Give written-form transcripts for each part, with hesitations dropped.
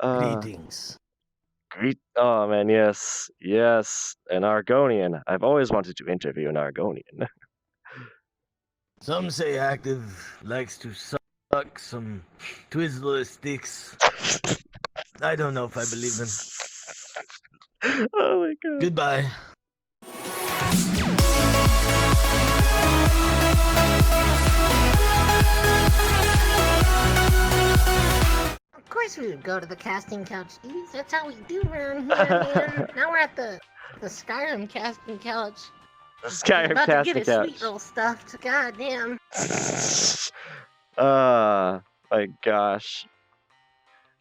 Uh, Greetings. oh man, yes, yes, an Argonian. I've always wanted to interview an Argonian. Some say active likes to suck some Twizzler sticks. I don't know if I believe them. Oh my god. Goodbye. Of course we would go to the casting couch, dudes. That's how we do around here, man. Now we're at the Skyrim casting couch. The Skyrim About to casting get his couch. sweet roll stuffed. God damn. My gosh.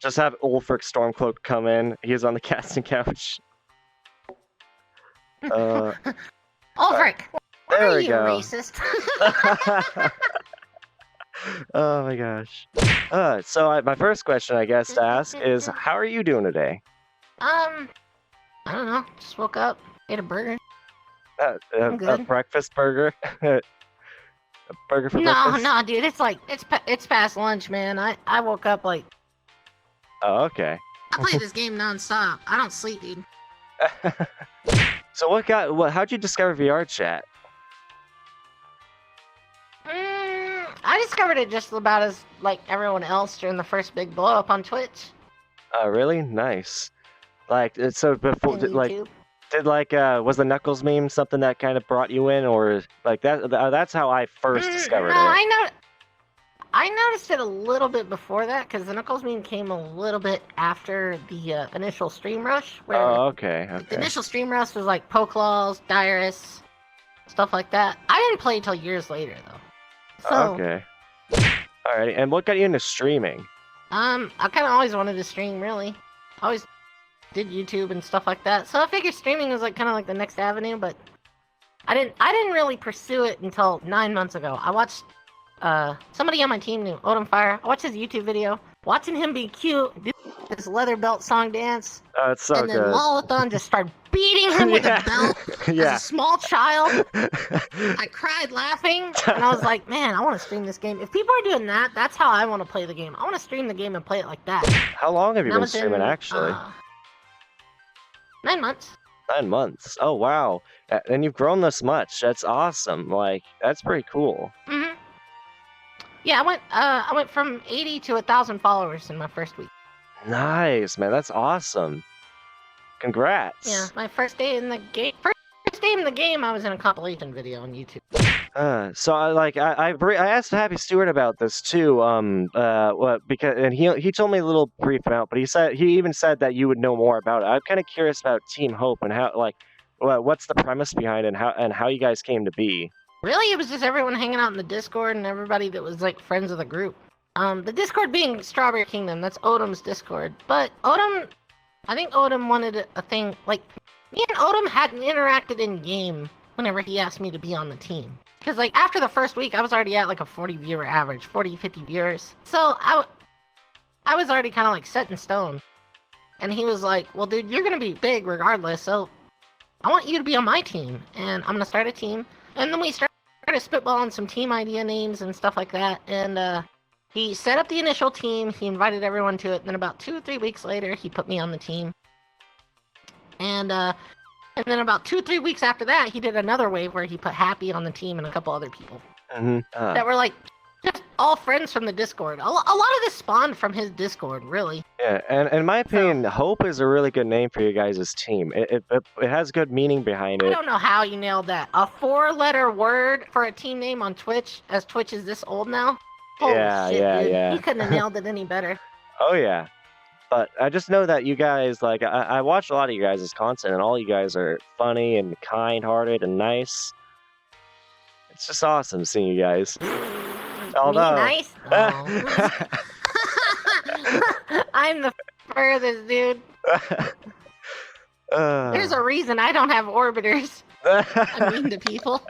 Just have Ulfric Stormcloak come in. He's on the casting couch. Ulfric, why there are we you go. racist? Oh my gosh. So my first question, I guess, to ask is, how are you doing today? I don't know. Just woke up, ate a burger. A good. breakfast burger? A burger for breakfast? No, dude. It's past lunch, man. I woke up like. Oh, okay. I play this game nonstop. I don't sleep, dude. So how'd you discover VRChat? I discovered it just about as like everyone else during the first big blow up on Twitch. Oh, really? Nice. Like, so before, And YouTube. was the Knuckles meme something that kind of brought you in, or like that's how I first discovered No, it. I noticed it a little bit before that, because the Knuckles meme came a little bit after the initial stream rush. Where Oh, okay. the initial stream rush was like Pokelaw's, Dyrus, stuff like that. I didn't play until years later, though. So, okay. Alright, and what got you into streaming? I kind of always wanted to stream, really. I always did YouTube and stuff like that. So I figured streaming was like kind of like the next avenue, but I didn't really pursue it until 9 months ago. I watched somebody on my team named Fire. I watched his YouTube video, watching him be cute, do this leather belt song dance. Oh, it's so good. And then Lolathon just started beating him with a belt as a small child. I cried laughing, and I was like, man, I want to stream this game. If people are doing that, that's how I want to play the game. I want to stream the game and play it like that. How long have you been streaming, actually? 9 months. 9 months. Oh, wow. And you've grown this much. That's awesome. Like, that's pretty cool. Mm-hmm. Yeah, I went from 80 to 1,000 followers in my first week. Nice, man. That's awesome. Congrats. Yeah, my first day in the game. First day in the game, I was in a compilation video on YouTube. So I asked Happy Stewart about this too. Because he told me a little brief amount, but he even said that you would know more about it. I'm kind of curious about Team Hope and how, like, what's the premise behind it, and how you guys came to be. Really, it was just everyone hanging out in the Discord and everybody that was like friends of the group. The Discord being Strawberry Kingdom, that's Odom's Discord. But I think Odom wanted a thing, like, me and Odom hadn't interacted in game whenever he asked me to be on the team. Because, like, after the first week, I was already at, like, a 40 viewer average, 40, 50 viewers. So, I was already kind of, like, set in stone. And he was like, well, dude, you're going to be big regardless, so I want you to be on my team. And I'm going to start a team. And then we started spitballing some team idea names and stuff like that. And, he set up the initial team, he invited everyone to it, and then about 2 or 3 weeks later, he put me on the team. And then about 2 or 3 weeks after that, he did another wave where he put Happy on the team and a couple other people. That were, like, just all friends from the Discord. A lot of this spawned from his Discord, really. Yeah, and in my opinion, Hope is a really good name for you guys' team. It has good meaning behind it. I don't know how you nailed that. A 4-letter word for a team name on Twitch, as Twitch is this old now? Holy shit, dude. Yeah. You couldn't have nailed it any better. Oh, yeah. But I just know that you guys, like, I watch a lot of you guys' content, and all you guys are funny and kind-hearted and nice. It's just awesome seeing you guys. Although... Me nice? Oh. I'm the furthest, dude. There's a reason I don't have orbiters. I'm mean to people.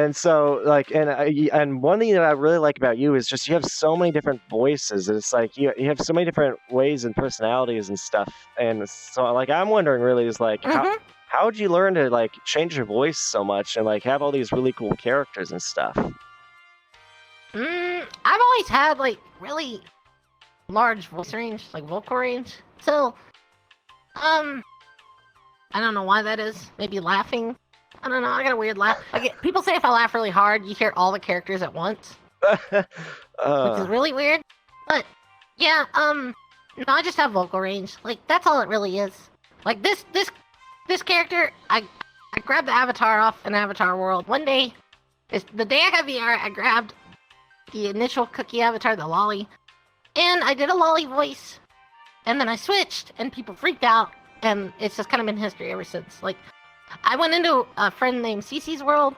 And so, like, and one thing that I really like about you is just you have so many different voices. It's like you have so many different ways and personalities and stuff. And so, like, I'm wondering really is like how would you learn to like change your voice so much and like have all these really cool characters and stuff? I've always had like really large voice range, like vocal range. So, I don't know why that is. Maybe laughing. I don't know. I got a weird laugh. People say if I laugh really hard, you hear all the characters at once, which is really weird. But yeah, no, I just have vocal range. Like that's all it really is. Like this character, I grabbed the avatar off an Avatar World. One day, the day I got VR, I grabbed the initial Cookie avatar, the Lolly, and I did a Lolly voice, and then I switched, and people freaked out, and it's just kind of been history ever since. Like, I went into a friend named Cece's world,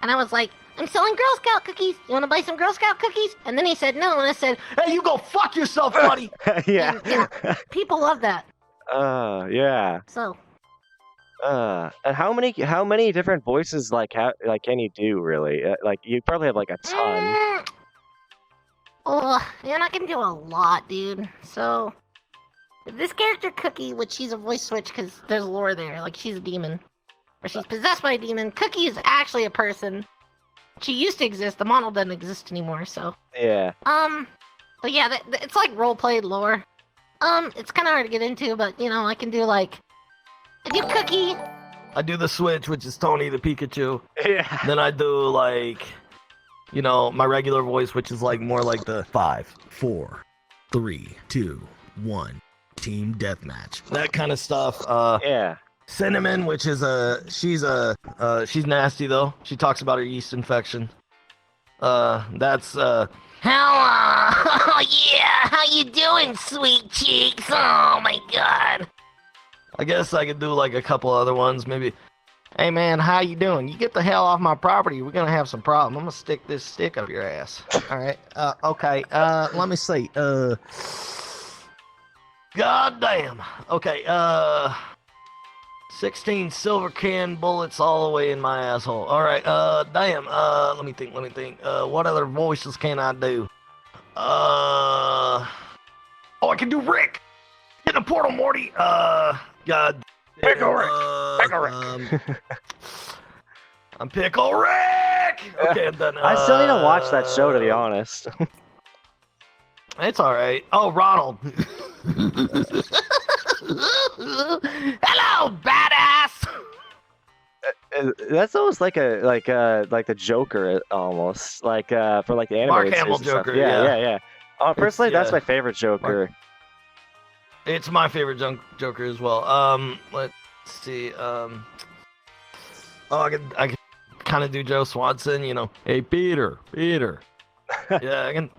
and I was like, I'm selling Girl Scout cookies. You want to buy some Girl Scout cookies? And then he said no, and I said, Hey, you go fuck yourself, buddy! Yeah. And, yeah, people love that. Yeah. So, and how many different voices can you do really? Like you probably have like a ton. Man, I can do a lot, dude. So, this character Cookie, which she's a voice switch because there's lore there, like she's a demon, or she's possessed by a demon. Cookie is actually a person. She used to exist. The model doesn't exist anymore. So Yeah. but yeah, it's like role-played lore. It's kind of hard to get into, but you know, I can do like I do Cookie. I do the switch, which is Tony the Pikachu. Yeah. Then I do like, you know, my regular voice, which is like more like the 5, 4, 3, 2, 1 team deathmatch. That kind of stuff. Yeah. Cinnamon, which is she's nasty though. She talks about her yeast infection. That's Hello. Oh yeah. How you doing, sweet cheeks? Oh my god. I guess I could do like a couple other ones, maybe. Hey man, how you doing? You get the hell off my property. We're gonna have some problem. I'm gonna stick this stick up your ass. All right. Okay. Let me see. God damn. Okay. 16 silver can bullets all the way in my asshole. All right. Damn. Let me think. What other voices can I do? Oh, I can do Rick. Get in the portal, Morty. God. Pickle Rick. Pickle Rick. I'm Pickle Rick. Okay, then. I still need to watch that show, to be honest. It's all right. Oh, Ronald. Hello, badass. That's almost like the Joker, almost like for like the animated Mark series Hamill and stuff. Joker, Yeah. yeah. Personally, that's yeah. my favorite Joker. It's my favorite Joker as well. Let's see. I can kind of do Joe Swanson. You know, hey Peter. Yeah, I can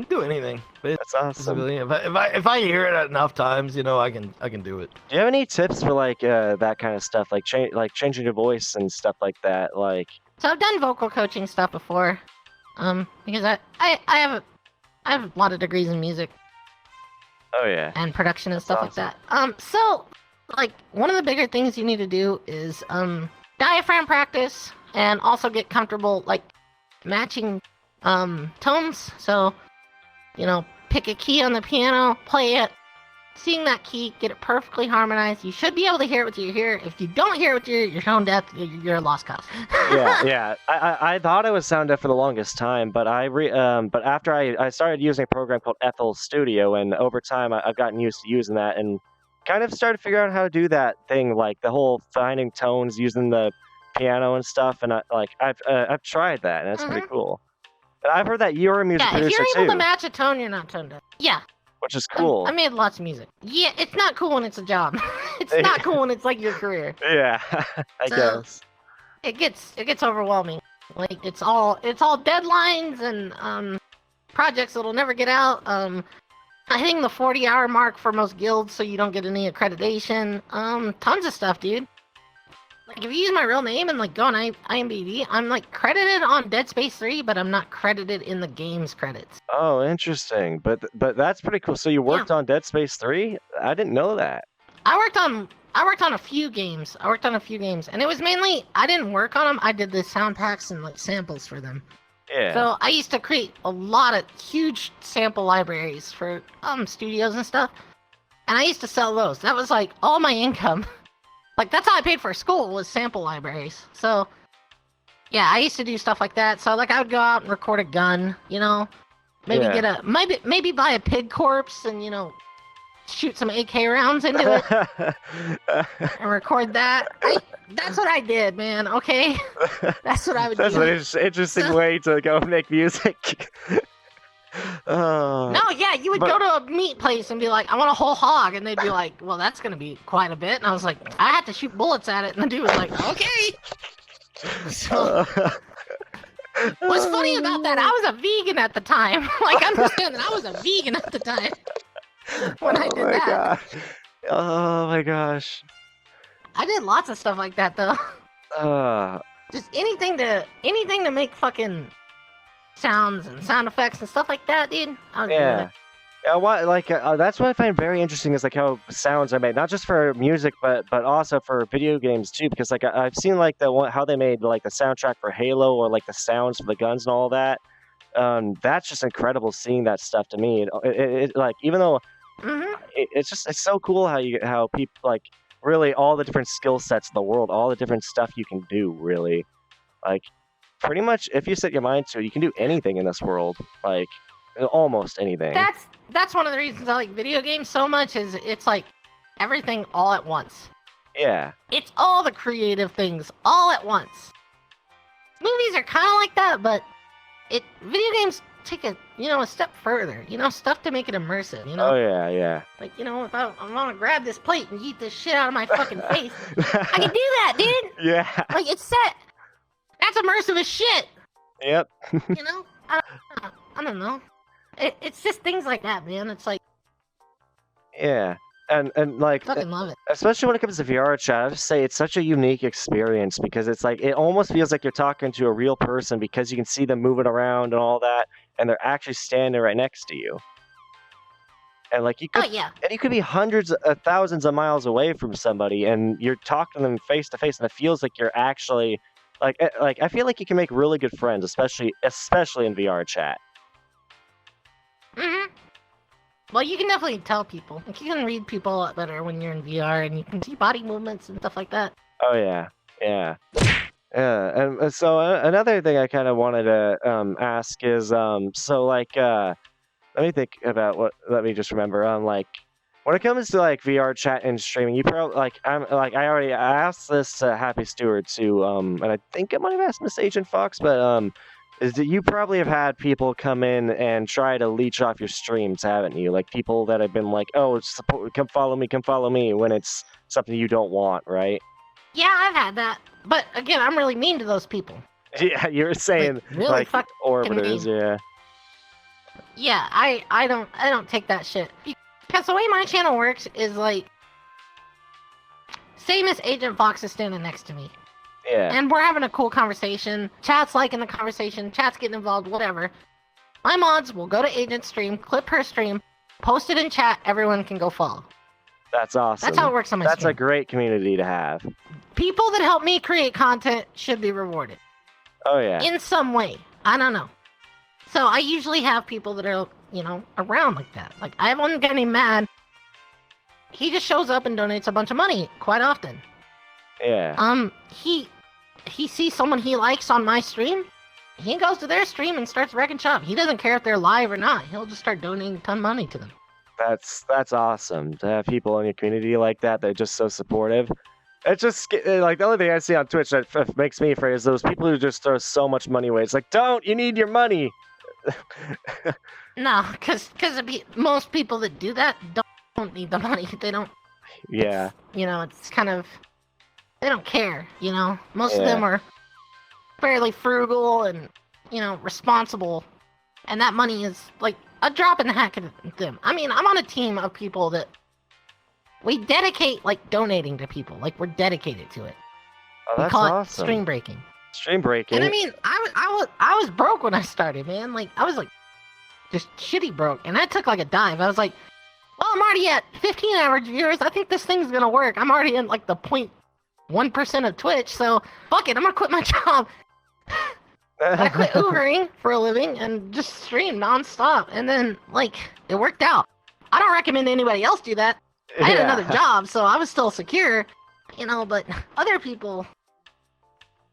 do anything. That's awesome. Really, if I hear it enough times, you know, I can do it. Do you have any tips for like that kind of stuff, like changing your voice and stuff like that? Like, So I've done vocal coaching stuff before, because I have a lot of degrees in music oh yeah, and production and That's stuff like that. So like one of the bigger things you need to do is diaphragm practice and also get comfortable like matching tones. So you know, pick a key on the piano, play it, sing that key, get it perfectly harmonized. You should be able to hear it with your ear. If you don't hear it with your ear, you're tone deaf. You're a lost cause. yeah. I thought I was sound deaf for the longest time, but but after I started using a program called FL Studio, and over time I've gotten used to using that and kind of started figuring out how to do that thing, like the whole finding tones using the piano and stuff. And I've tried that, and it's pretty cool. And I've heard that you're a music If producer you're able too, to match a tone, you're not tone deaf. Yeah. which is cool. I made lots of music. Yeah, it's not cool when it's a job. It's not cool when it's like your career. Yeah, I guess. It gets overwhelming. Like it's all deadlines and projects that'll never get out. Hitting the 40-hour mark for most guilds, so you don't get any accreditation. Tons of stuff, dude. Like if you use my real name and like go on IMDb, I'm like credited on Dead Space 3, but I'm not credited in the game's credits. Oh, interesting. But that's pretty cool. So you worked on Dead Space 3? I didn't know that. I worked on a few games. And it was mainly I didn't work on them. I did the sound packs and like samples for them. Yeah. So I used to create a lot of huge sample libraries for studios and stuff. And I used to sell those. That was like all my income. Like that's how I paid for school, was sample libraries. So yeah, I used to do stuff like that. So like I would go out and record a gun, you know, Maybe Yeah. maybe buy a pig corpse and shoot some AK rounds into it and record that. That's what I did, man. Okay, that's what I would That's do. an interesting way to go make music. No, yeah, you would go to a meat place and be like, I want a whole hog, and they'd be like, well, that's gonna be quite a bit. And I was like, I had to shoot bullets at it, and the dude was like, okay. So, what's funny about that? I was a vegan at the time. Like, understand that I was a vegan at the time when I did that. Gosh. Oh my gosh. I did lots of stuff like that though. Just anything to make fucking sounds and sound effects and stuff like that, dude. I was doing it. Yeah, that's what I find very interesting is like how sounds are made, not just for music, but also for video games too. Because like I've seen like how they made like the soundtrack for Halo or like the sounds for the guns and all that. That's just incredible seeing that stuff to me. It like even though it's so cool how people like really all the different skill sets in the world, all the different stuff you can do. Really, like pretty much if you set your mind to it, you can do anything in this world. Like almost anything. That's one of the reasons I like video games so much is it's like everything all at once. Yeah. It's all the creative things all at once. Movies are kind of like that, but video games take a step further. Stuff to make it immersive. Oh yeah. Like if I want to grab this plate and eat this shit out of my fucking face, I can do that, dude. Yeah. Like it's set. That's immersive as shit. Yep. I don't know. It's just things like that, man. It's like yeah. And like fucking love it. Especially when it comes to VRChat, I just say it's such a unique experience because it's like it almost feels like you're talking to a real person because you can see them moving around and all that, and they're actually standing right next to you. And like you could, and you could be hundreds of thousands of miles away from somebody, and you're talking to them face to face, and it feels like you're actually like I feel like you can make really good friends, especially in VRChat. Well, you can definitely tell people. Like, you can read people a lot better when you're in VR, and you can see body movements and stuff like that. Oh yeah. And so another thing I kind of wanted to ask is so like let me think about let me just remember like when it comes to like VRChat and streaming, you probably like I asked this to Happy Stewart too and I think I might have asked Miss Agent Fox, but is that you probably have had people come in and try to leech off your streams, haven't you? Like people that have been like, oh, come follow me, when it's something you don't want, right? Yeah, I've had that. But again, I'm really mean to those people. Yeah, you're saying like orbiters, yeah. Yeah, I don't take that shit. Because the way my channel works is like, say Miss Agent Fox is standing next to me. Yeah. And we're having a cool conversation. Chat's liking the conversation. Chat's getting involved, whatever. My mods will go to Agent's stream, clip her stream, post it in chat. Everyone can go follow. That's awesome. That's how it works on my stream. That's a great community to have. People that help me create content should be rewarded. Oh, yeah. In some way. I don't know. So I usually have people that are, around like that. Like, I have one guy named Mad. He just shows up and donates a bunch of money quite often. Yeah. He sees someone he likes on my stream, he goes to their stream and starts wrecking shop. He doesn't care if they're live or not. He'll just start donating a ton of money to them. That's awesome to have people in your community like that. They're just so supportive. It's just like the only thing I see on Twitch that makes me afraid is those people who just throw so much money away. It's like, you need your money. No, because most people that do that don't need the money. They don't. Yeah. It's kind of. They don't care, Most of them are fairly frugal and, responsible. And that money is, like, a drop in the hat to them. I mean, I'm on a team of people that we dedicate, like, donating to people. Like, we're dedicated to it. Oh, that's we call awesome. it stream breaking. Stream breaking? And I mean, I was broke when I started, man. Like, I was, like, just shitty broke. And I took, like, a dive. I was like, well, I'm already at 15 average viewers. I think this thing's gonna work. I'm already in, like, the 1% of Twitch, so fuck it, I'm gonna quit my job. I quit Ubering for a living and just stream nonstop, and then, like, it worked out. I don't recommend anybody else do that. I had another job, so I was still secure, but other people,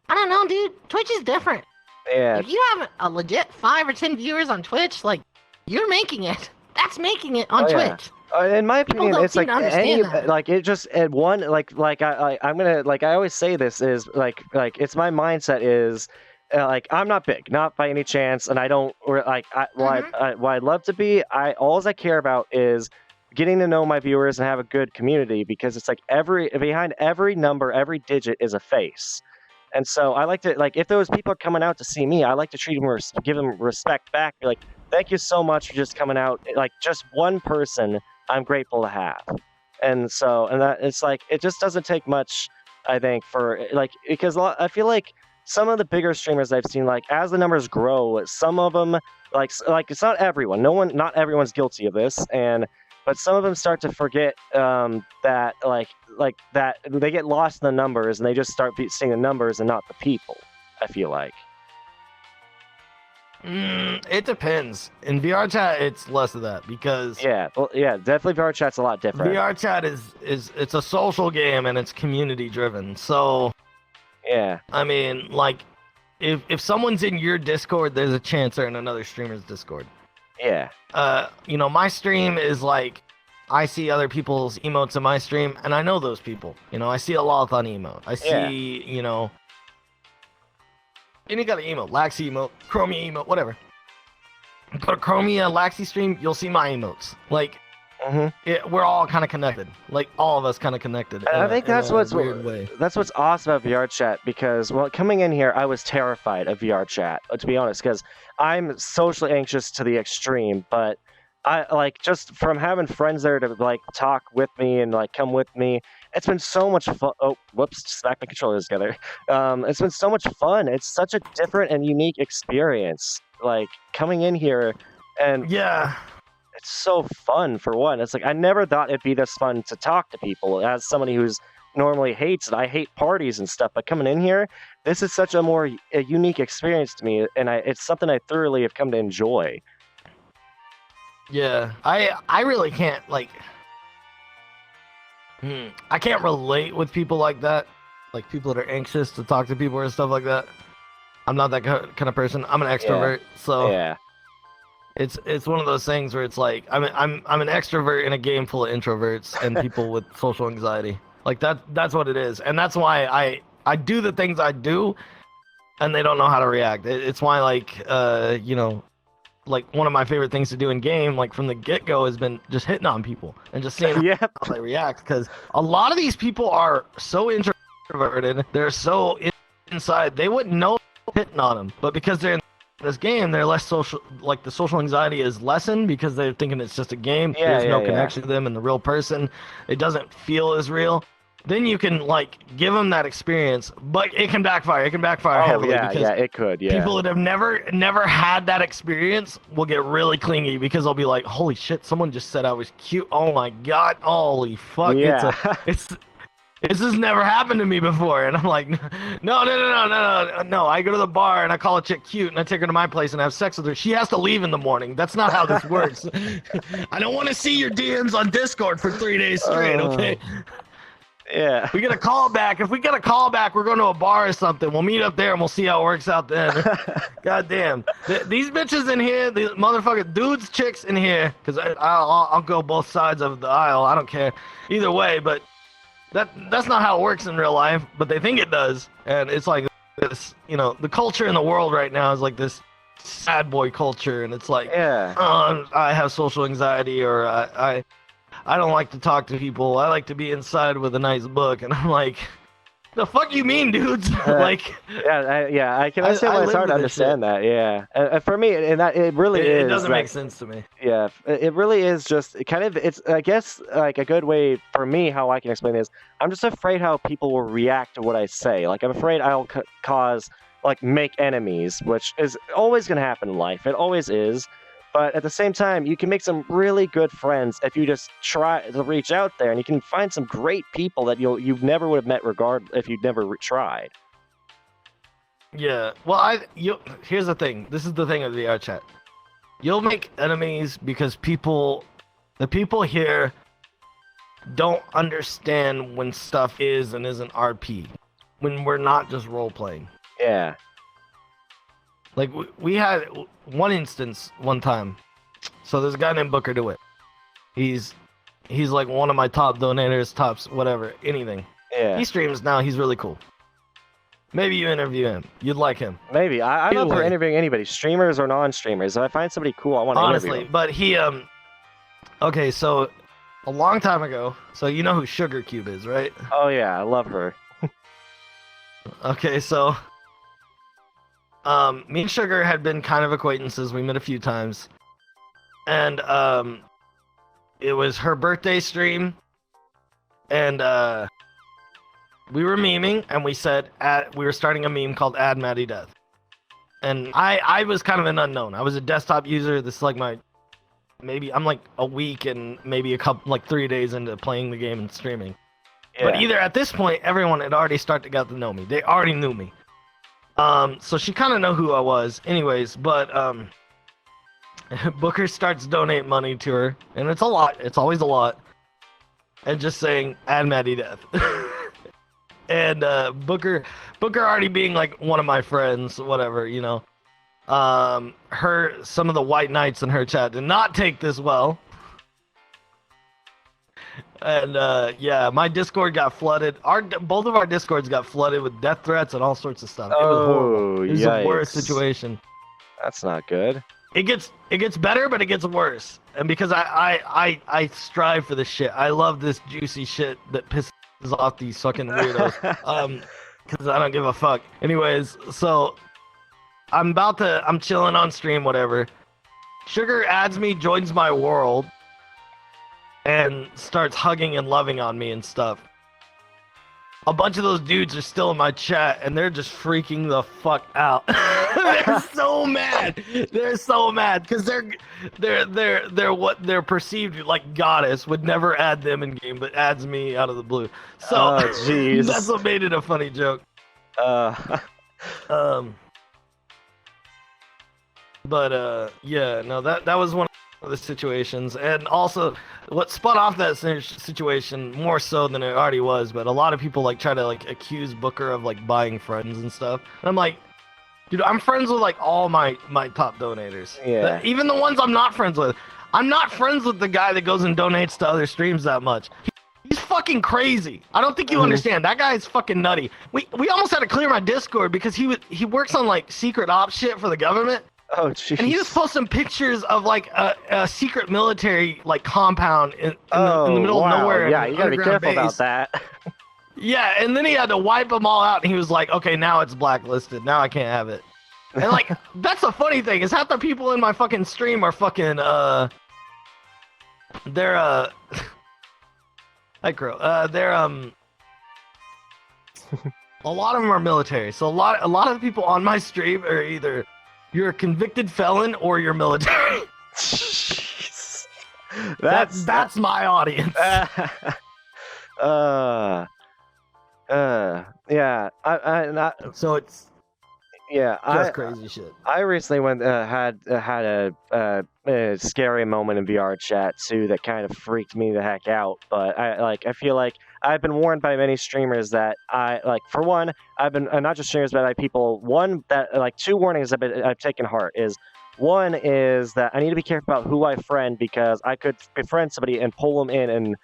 I don't know, dude, Twitch is different. Yeah. If you have a legit 5 or 10 viewers on Twitch, like, You're making it. That's making it on Oh, yeah. Twitch. In my People opinion, don't it's seem like to understand that. like it just at one like I'm gonna like I always say this is like it's my mindset is like I'm not big, not by any chance, and I don't or like what I'd love to be. All I care about is getting to know my viewers and have a good community because it's like behind every number, every digit is a face. And so I like to like if those people are coming out to see me, I like to treat them give them respect back. Be like, thank you so much for just coming out. Like just one person, I'm grateful to have. And so and that it's like it just doesn't take much, I think, for like because I feel like some of the bigger streamers I've seen, like as the numbers grow, some of them like it's not everyone. Not everyone's guilty of this, but some of them start to forget that like that they get lost in the numbers and they just start seeing the numbers and not the people. I feel like. It depends. In VRChat, it's less of that because Yeah, well, yeah, definitely VRChat's a lot different. VRChat is it's a social game and it's community driven. So Yeah, I mean, like if someone's in your Discord, there's a chance they're in another streamer's Discord. yeah, You know, my stream is like I see other people's emotes in my stream, and I know those people. You know, I see a Lothon emote. I see, you know, any kind of emote, Laxi emote, Chromie emote, whatever. Go to Chromie and Laxi stream, you'll see my emotes. Like, we're all kind of connected. Like, all of us kind of connected. And I think that's what's weird way. That's what's awesome about VRChat because well, coming in here, I was terrified of VRChat to be honest, because I'm socially anxious to the extreme, but. I like just from having friends there to like talk with me and like come with me. It's been so much fun. Oh, whoops! Smack my controllers together. It's been so much fun. It's such a different and unique experience. Like coming in here, and yeah, it's so fun. For one, it's like I never thought it'd be this fun to talk to people. As somebody who's normally hates it, I hate parties and stuff. But coming in here, this is such a unique experience to me, and it's something I thoroughly have come to enjoy. Yeah, I really can't like I can't relate with people like that, like people that are anxious to talk to people and stuff like that. I'm not that kind of person. I'm an extrovert, so Yeah. It's one of those things where it's like I'm an extrovert in a game full of introverts and people with social anxiety. Like that's what it is, and that's why I do the things I do, and they don't know how to react. It's why like you know. Like one of my favorite things to do in game, like from the get-go, has been just hitting on people and just seeing how they react. Because a lot of these people are so introverted, they're so inside, they wouldn't know hitting on them. But because they're in this game, they're less social. Like the social anxiety is lessened because they're thinking it's just a game. There's no connection to them and the real person. It doesn't feel as real. Then you can like give them that experience, but it can backfire. It can backfire heavily because it could. Yeah, people that have never had that experience will get really clingy because they'll be like, "Holy shit! Someone just said I was cute. Oh my god! Holy fuck! Yeah. This has never happened to me before." And I'm like, "No! I go to the bar and I call a chick cute and I take her to my place and have sex with her. She has to leave in the morning. That's not how this works. I don't want to see your DMs on Discord for 3 days straight. Okay." Yeah. We get a call back. If we get a call back, we're going to a bar or something. We'll meet up there and we'll see how it works out then. God damn. These bitches in here, the motherfucking dudes, chicks in here, because I'll go both sides of the aisle. I don't care. Either way, but that's not how it works in real life, but they think it does. And it's like this, you know, the culture in the world right now is like this sad boy culture. And it's like, I have social anxiety or I don't like to talk to people. I like to be inside with a nice book. And I'm like, the fuck you mean, dudes? Like, I can understand why it's hard to understand that. Yeah, for me, and that it really is. It doesn't make sense to me. Yeah, it really is just kind of. It's I guess like a good way for me how I can explain this. I'm just afraid how people will react to what I say. Like I'm afraid I'll cause make enemies, which is always going to happen in life. It always is. But at the same time, you can make some really good friends if you just try to reach out there, and you can find some great people that you never would have met if you'd never tried. Yeah. Well, here's the thing. This is the thing of the VRChat. You'll make enemies because the people here don't understand when stuff is and isn't RP. When we're not just role playing. Yeah. Like we had one instance one time So there's a guy named Booker DeWitt. He's like one of my top donators, tops, whatever, anything. Yeah. He streams now. He's really cool. Maybe you interview him. You'd like him. Maybe. I'm Either up for way. interviewing anybody, streamers or non-streamers. If I find somebody cool, I want to interview Honestly, them. but he okay, so a long time ago, so you know who Sugar Cube is, right? Oh yeah, I love her. Okay, so me and Sugar had been kind of acquaintances. We met a few times. And it was her birthday stream, and we were memeing, and we said we were starting a meme called Add MattyDeath. And I was kind of an unknown. I was a desktop user. This is like I'm like a week and maybe a couple, like 3 days into playing the game and streaming. Yeah. But either at this point, everyone had already started to get to know me. They already knew me. So she kind of know who I was. Anyways, but Booker starts donate money to her, and it's a lot. It's always a lot. And just saying, add MattyDeath. And Booker already being like one of my friends, whatever, you know. Some of the white knights in her chat did not take this well. And yeah, my Discord got flooded. Both of our Discords got flooded with death threats and all sorts of stuff. It was horrible. It was the worst yikes. situation. That's not good. It gets better, but it gets worse. And because I strive for this shit. I love this juicy shit that pisses off these fucking weirdos. Because I don't give a fuck. Anyways, so I'm chilling on stream, whatever. Sugar adds me, joins my world, and starts hugging and loving on me and stuff. A bunch of those dudes are still in my chat, and they're just freaking the fuck out. They're so mad. They're so mad because they're what they're perceived like goddess would never add them in game, but adds me out of the blue. So jeez. that's what made it a funny joke. But yeah, no, that was one of the situations, and also what spun off that situation more so than it already was. But a lot of people like try to like accuse Booker of like buying friends and stuff. And I'm like, dude, I'm friends with like all my top donators. Yeah. Even the ones I'm not friends with. I'm not friends with the guy that goes and donates to other streams that much. He's fucking crazy. I don't think you understand. That guy is fucking nutty. We almost had to clear my Discord because he works on like secret ops shit for the government. Oh jeez. And he was posting pictures of like a secret military like compound in the middle of nowhere. Yeah, you gotta be careful about that. Yeah, and then he had to wipe them all out, and he was like, "Okay, now it's blacklisted. Now I can't have it." And like, that's the funny thing is half the people in my fucking stream are fucking they're hi Crow. They're a lot of them are military. So a lot of the people on my stream are either you're a convicted felon or you're military. Jeez. That's my audience. Yeah. So it's yeah. just crazy shit. I recently had a scary moment in VRChat too that kind of freaked me the heck out. But I feel like I've been warned by many streamers that for one, I've been not just streamers but by people. One that like two warnings I've taken heart is. One is that I need to be careful about who I friend because I could befriend somebody and pull them in and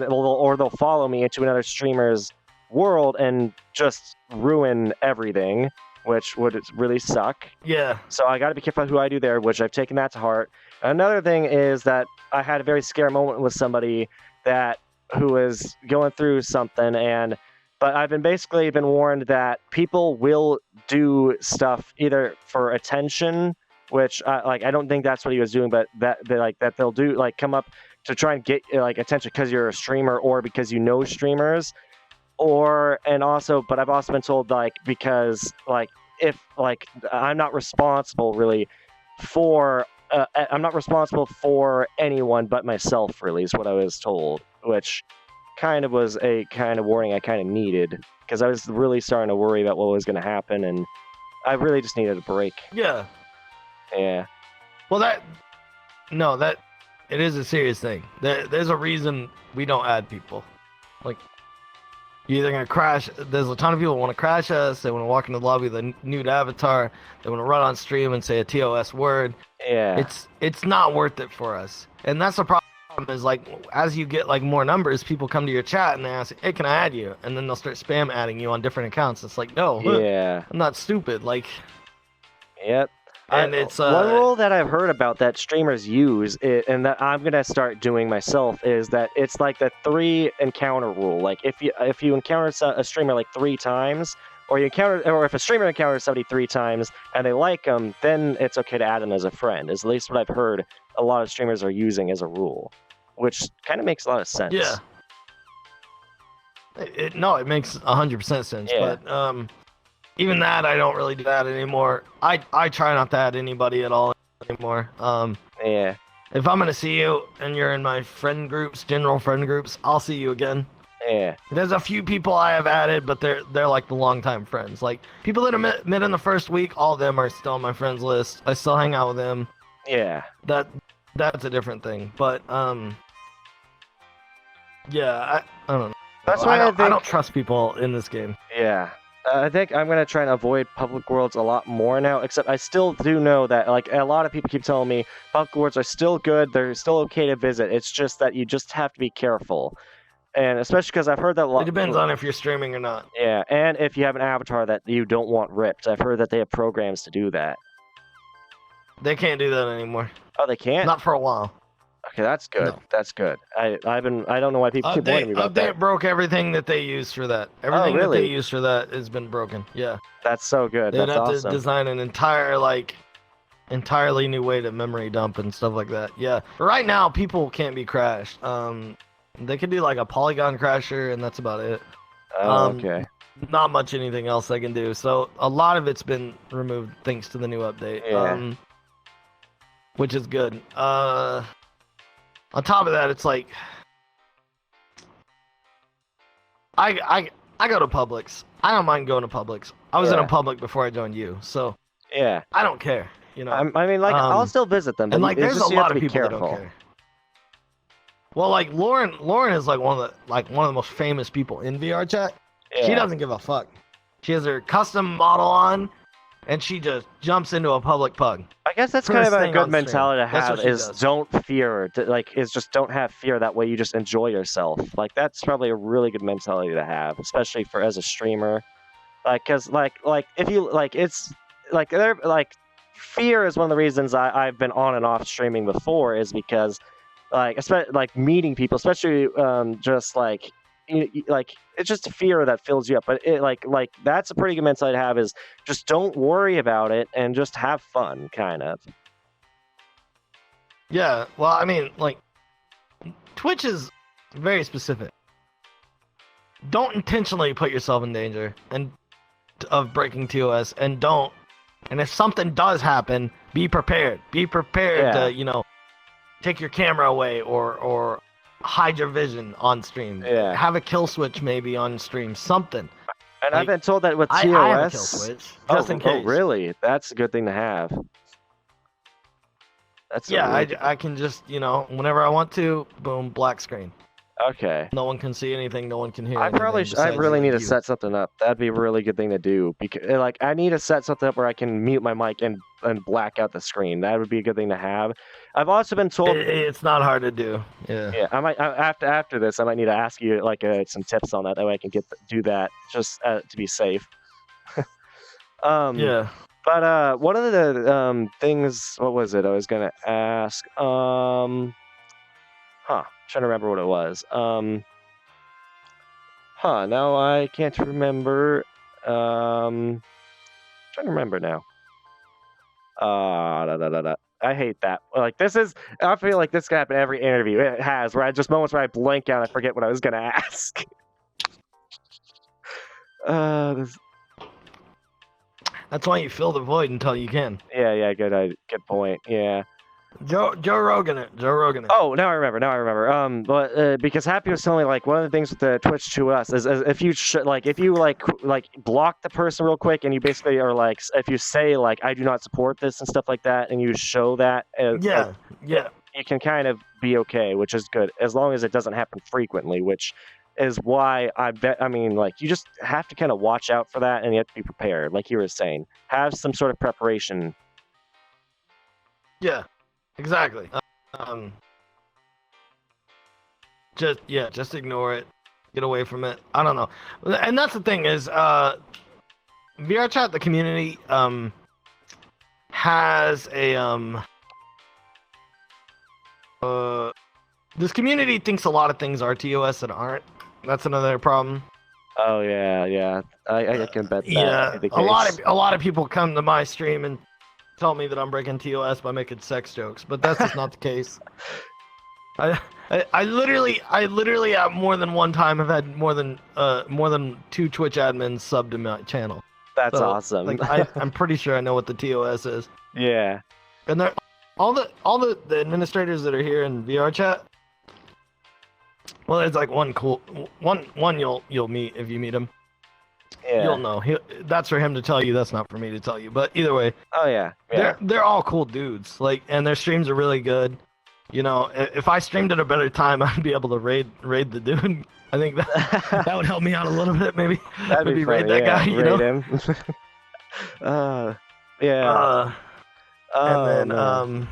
they'll follow me into another streamer's world and just ruin everything, which would really suck. Yeah. So I got to be careful who I do there, which I've taken that to heart. Another thing is that I had a very scary moment with somebody who was going through something, but I've basically been warned that people will do stuff either for attention, which I don't think that's what he was doing, but that they'll do like come up to try and get like attention because you're a streamer or because you know streamers. But I've also been told because if I'm not responsible really for I'm not responsible for anyone but myself really is what I was told, which kind of was a kind of warning I kind of needed because I was really starting to worry about what was going to happen and I really just needed a break. Yeah. Yeah. Well, it is a serious thing. There's a reason we don't add people. Like, You're either gonna crash. There's a ton of people who want to crash us. They want to walk into the lobby with a nude avatar. They want to run on stream and say a TOS word. Yeah. It's not worth it for us. And that's the problem. Is like as you get like more numbers, people come to your chat and they ask, "Hey, can I add you?" And then they'll start spam adding you on different accounts. It's like, no, Yeah. I'm not stupid. Like, Yep. and it's one rule that I've heard about that streamers use, and that I'm gonna start doing myself, is that it's like the 3 encounter rule. Like if you encounter a streamer like 3 times, or if a streamer encounters somebody 3 times and they like them, then it's okay to add them as a friend. Is at least what I've heard a lot of streamers are using as a rule, which kind of makes a lot of sense. yeah. It makes 100% sense. Yeah. But even that, I don't really do that anymore. I try not to add anybody at all anymore. Yeah. If I'm gonna see you and you're in my friend groups, general friend groups, I'll see you again. Yeah. There's a few people I have added, but they're like the longtime friends. Like people that I met in the first week, all of them are still on my friends list. I still hang out with them. Yeah. That's a different thing. But yeah, I don't know. That's why I don't trust people in this game. Yeah. I think I'm going to try and avoid public worlds a lot more now, except I still do know that, like, a lot of people keep telling me public worlds are still good, they're still okay to visit, it's just that you just have to be careful. And especially because I've heard that a lot... It depends on if you're streaming or not. Yeah, and if you have an avatar that you don't want ripped. I've heard that they have programs to do that. They can't do that anymore. Oh, they can't? Not for a while. Okay, that's good. No. That's good. I don't know why people keep warning me about that. Update broke everything that they used for that. Everything really? that they used for that has been broken. Yeah. That's so good. They'd That's have awesome. to design an entirely new way to memory dump and stuff like that. Yeah. But right now, people can't be crashed. They can do like a polygon crasher, and that's about it. Oh, okay. Not much anything else they can do. So a lot of it's been removed thanks to the new update. Yeah. Which is good. On top of that, it's like I go to Publix. I don't mind going to Publix. I was in a Publix before I joined you, so Yeah. I don't care. You know. I mean, like, I'll still visit them, but and like, it's there's just a you have lot to of be people that careful. don't care. Well, like Lauren is like one of the most famous people in VRChat. Yeah. She doesn't give a fuck. She has her custom model on, and she just jumps into a public pug. I guess that's First kind of a thing good on stream. mentality to That's have, what she is does. don't fear, is just don't have fear, that way you just enjoy yourself. Like, that's probably a really good mentality to have, especially for as a streamer. Like, cause like if you it's like fear is one of the reasons I've been on and off streaming before, is because especially meeting people, especially just it's just a fear that fills you up. But it that's a pretty good mentality to have, is just don't worry about it and just have fun, kind of. Yeah, well, I mean, like, Twitch is very specific. Don't intentionally put yourself in danger of breaking TOS, and if something does happen, be prepared. Be prepared to, take your camera away or hide your vision on stream. Yeah. Have a kill switch maybe on stream, something. And I've been told that with TOS... I have a kill switch, just in case. Oh, really? That's a good thing to have. That's I can just, whenever I want to, boom, black screen. Okay. No one can see anything, no one can hear I anything. really need to you. set something up. That'd be a really good thing to do, because I need to set something up where I can mute my mic and black out the screen. That would be a good thing to have. I've also been told It's not hard to do. Yeah. Yeah, after this, I might need to ask you some tips on that. That way I can do that, just to be safe. Yeah. But one of the things, what was it I was gonna ask? Trying to remember what it was. Now I can't remember. Trying to remember now. I hate that. I feel like this can happen every interview. It has, where moments where I blank out and I forget what I was gonna ask. That's why you fill the void until you can. Yeah, good point. Yeah. Joe Rogan it. Oh, now I remember. But because Happy was telling me, one of the things with the Twitch to us is if you block the person real quick, and you basically are if you say I do not support this and stuff like that, and you show that, yeah, you can kind of be okay, which is good, as long as it doesn't happen frequently, which is why I bet. I mean, like you just have to kind of watch out for that, and you have to be prepared. Like you were saying, have some sort of preparation. Yeah, exactly. Um, just ignore it. Get away from it. I don't know. And that's the thing is, VRChat, the community, has a this community thinks a lot of things are TOS that aren't. That's another problem. Oh yeah. I can bet that. Yeah, The a case. lot of people come to my stream and tell me that I'm breaking TOS by making sex jokes, but that's just not the case. I literally at more than one time have had more than 2 Twitch admins sub to my channel. That's So, awesome. Like I'm pretty sure I know what the TOS is. Yeah. And they're all the administrators that are here in VRChat. Well, there's like one you'll meet if you meet him. Yeah. You'll know. That's for him to tell you. That's not for me to tell you. But either way, Oh yeah. they're all cool dudes. Like, and their streams are really good. You know, if I streamed at a better time, I'd be able to raid the dude. I think that would help me out a little bit. Maybe That'd be raid funny, that guy. You know. him. Yeah. And then man.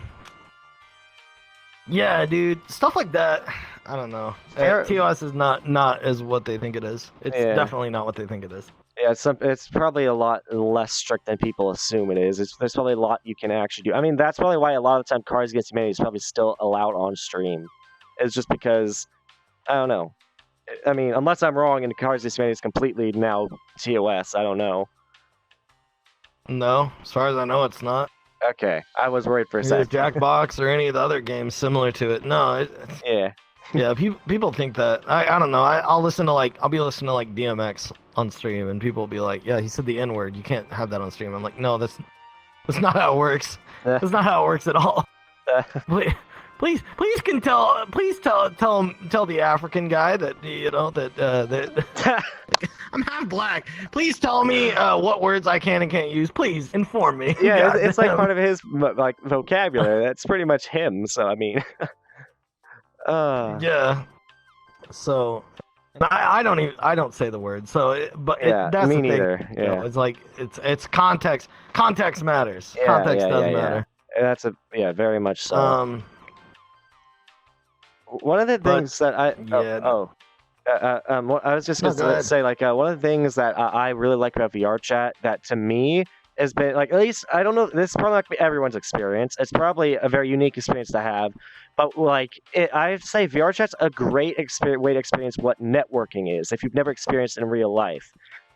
yeah, dude, stuff like that. I don't know. TOS is not as what they think it is. It's definitely not what they think it is. Yeah, it's probably a lot less strict than people assume it is. There's probably a lot you can actually do. I mean, that's probably why a lot of the time Cards Against Humanity is probably still allowed on stream. It's just because, I don't know. I mean, unless I'm wrong and Cards Against Humanity is completely now TOS, I don't know. No, as far as I know, it's not. Okay, I was worried for a Either second. Jackbox or any of the other games similar to it. No, Yeah. people think that. I don't know. I'll be listening to like DMX on stream, and people will be like, "Yeah, he said the N word. You can't have that on stream." I'm like, "No, that's not how it works. That's not how it works at all." Please tell the African guy that that I'm half black. Please tell me what words I can and can't use. Please inform me. Yeah, it's like part of his like vocabulary. That's pretty much him. So I mean, yeah. So I don't say the word. So that's me the thing. neither. You Yeah, know, it's like it's context. Context matters. Yeah, Context yeah, does yeah, matter. that's very much so. One of the things that I I was just No, going go to ahead. say, like, one of the things that I really like about VRChat that to me has been, like, at least, I don't know, this is probably not going to be everyone's experience. It's probably a very unique experience to have. But, like, I say VRChat's a great way to experience what networking is if you've never experienced it in real life.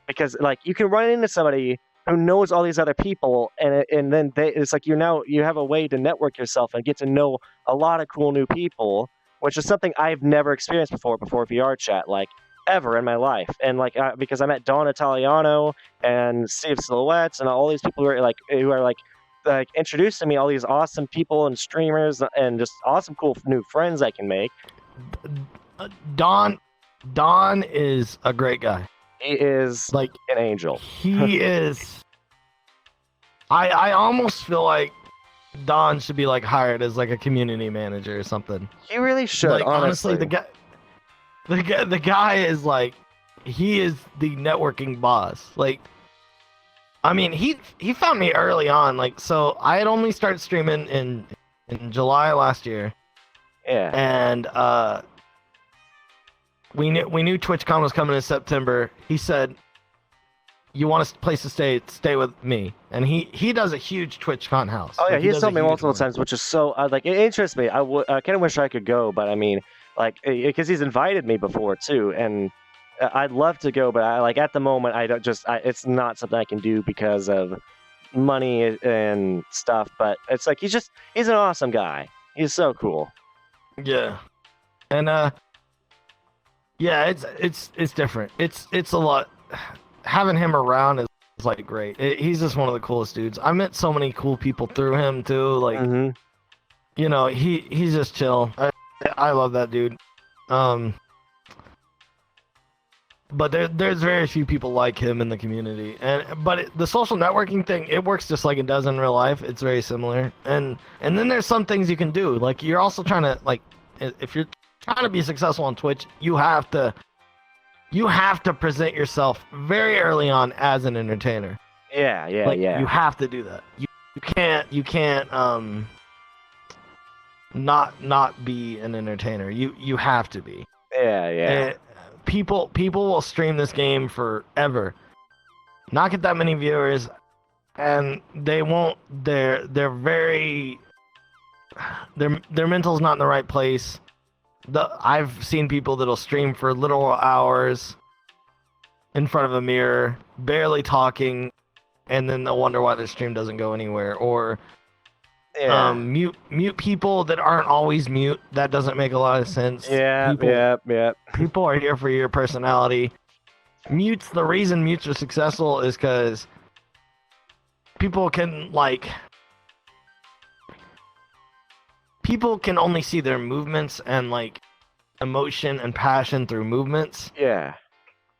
Because, like, you can run into somebody who knows all these other people, and then it's like you have a way to network yourself and get to know a lot of cool new people, which is something I've never experienced before VRChat, like, ever in my life. And, like, because I met Don Italiano and Steve Silhouettes and all these people who are introduced to me, all these awesome people and streamers and just awesome, cool new friends I can make. Don is a great guy. He is Like, an angel. he is. I almost feel like Don should be like hired as like a community manager or something. He really should, Like, honestly. the guy is like, he is the networking boss. Like, I mean, he found me early on. Like, so I had only started streaming in July last year, Yeah. and we knew TwitchCon was coming in September. He said, "You want a place to stay with me," and he does a huge TwitchCon house. Oh yeah, Like, he's does told a me huge multiple one. times, which is so like it interests me. I kind of wish I could go, but I mean, like, because he's invited me before too, and I'd love to go, but at the moment I don't it's not something I can do because of money and stuff. But it's like he's an awesome guy. He's so cool. Yeah, and yeah, it's different. It's a lot. Having him around is like great. He's just one of the coolest dudes. I met so many cool people through him too. Like, Mhm. you know, he's just chill. I love that dude. But there's very few people like him in the community. But the social networking thing, it works just like it does in real life. It's very similar. And then there's some things you can do. Like, you're also trying to, like, if you're trying to be successful on Twitch, you have to you have to present yourself very early on as an entertainer. Yeah, Like, you have to do that. You can't not be an entertainer. You have to be. Yeah. And people will stream this game forever, not get that many viewers, and they won't. They're very. Their mental's not in the right place. I've seen people that'll stream for literal hours in front of a mirror, barely talking, and then they'll wonder why their stream doesn't go anywhere. Or mute people that aren't always mute. That doesn't make a lot of sense. Yeah. People are here for your personality. The reason mutes are successful is because people can only see their movements and like emotion and passion through movements. Yeah.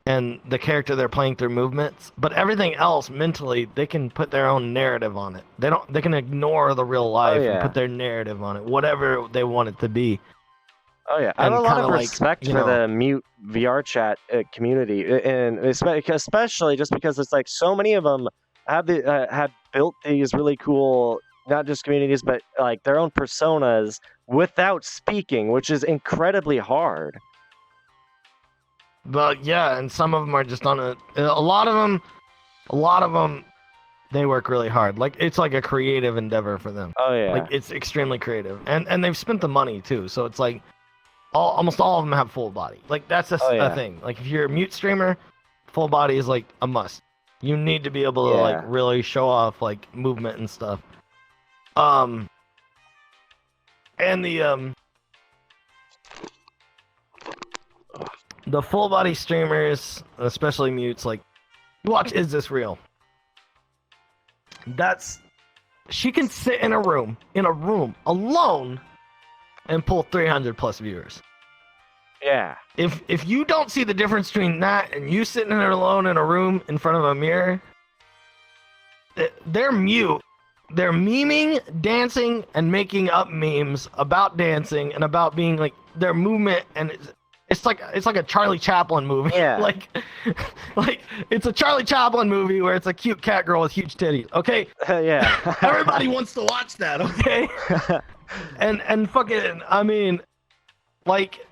And the character they're playing through movements, but everything else mentally, they can put their own narrative on it. They can ignore the real life and put their narrative on it, whatever they want it to be. Oh yeah, I have a lot of respect for the mute VRChat community, and especially just because it's like so many of them have built these really cool, not just communities, but like their own personas without speaking, which is incredibly hard. But yeah, and some of them are just on a lot of them, they work really hard. Like, it's like a creative endeavor for them. Oh yeah. Like, it's extremely creative, and they've spent the money too. So it's like almost all of them have full body. Like, that's a thing. Like, if you're a mute streamer, full body is like a must. You need to be able to like really show off like movement and stuff. And the full body streamers, especially mutes, like, watch Is This Real? She can sit in a room alone and pull 300 plus viewers. Yeah. If you don't see the difference between that and you sitting there alone in a room in front of a mirror, they're mute. They're memeing, dancing, and making up memes about dancing and about being like their movement, and it's like a Charlie Chaplin movie. Yeah. like it's a Charlie Chaplin movie where it's a cute cat girl with huge titties. Okay. Yeah. Everybody wants to watch that. Okay. and fucking, I mean, like,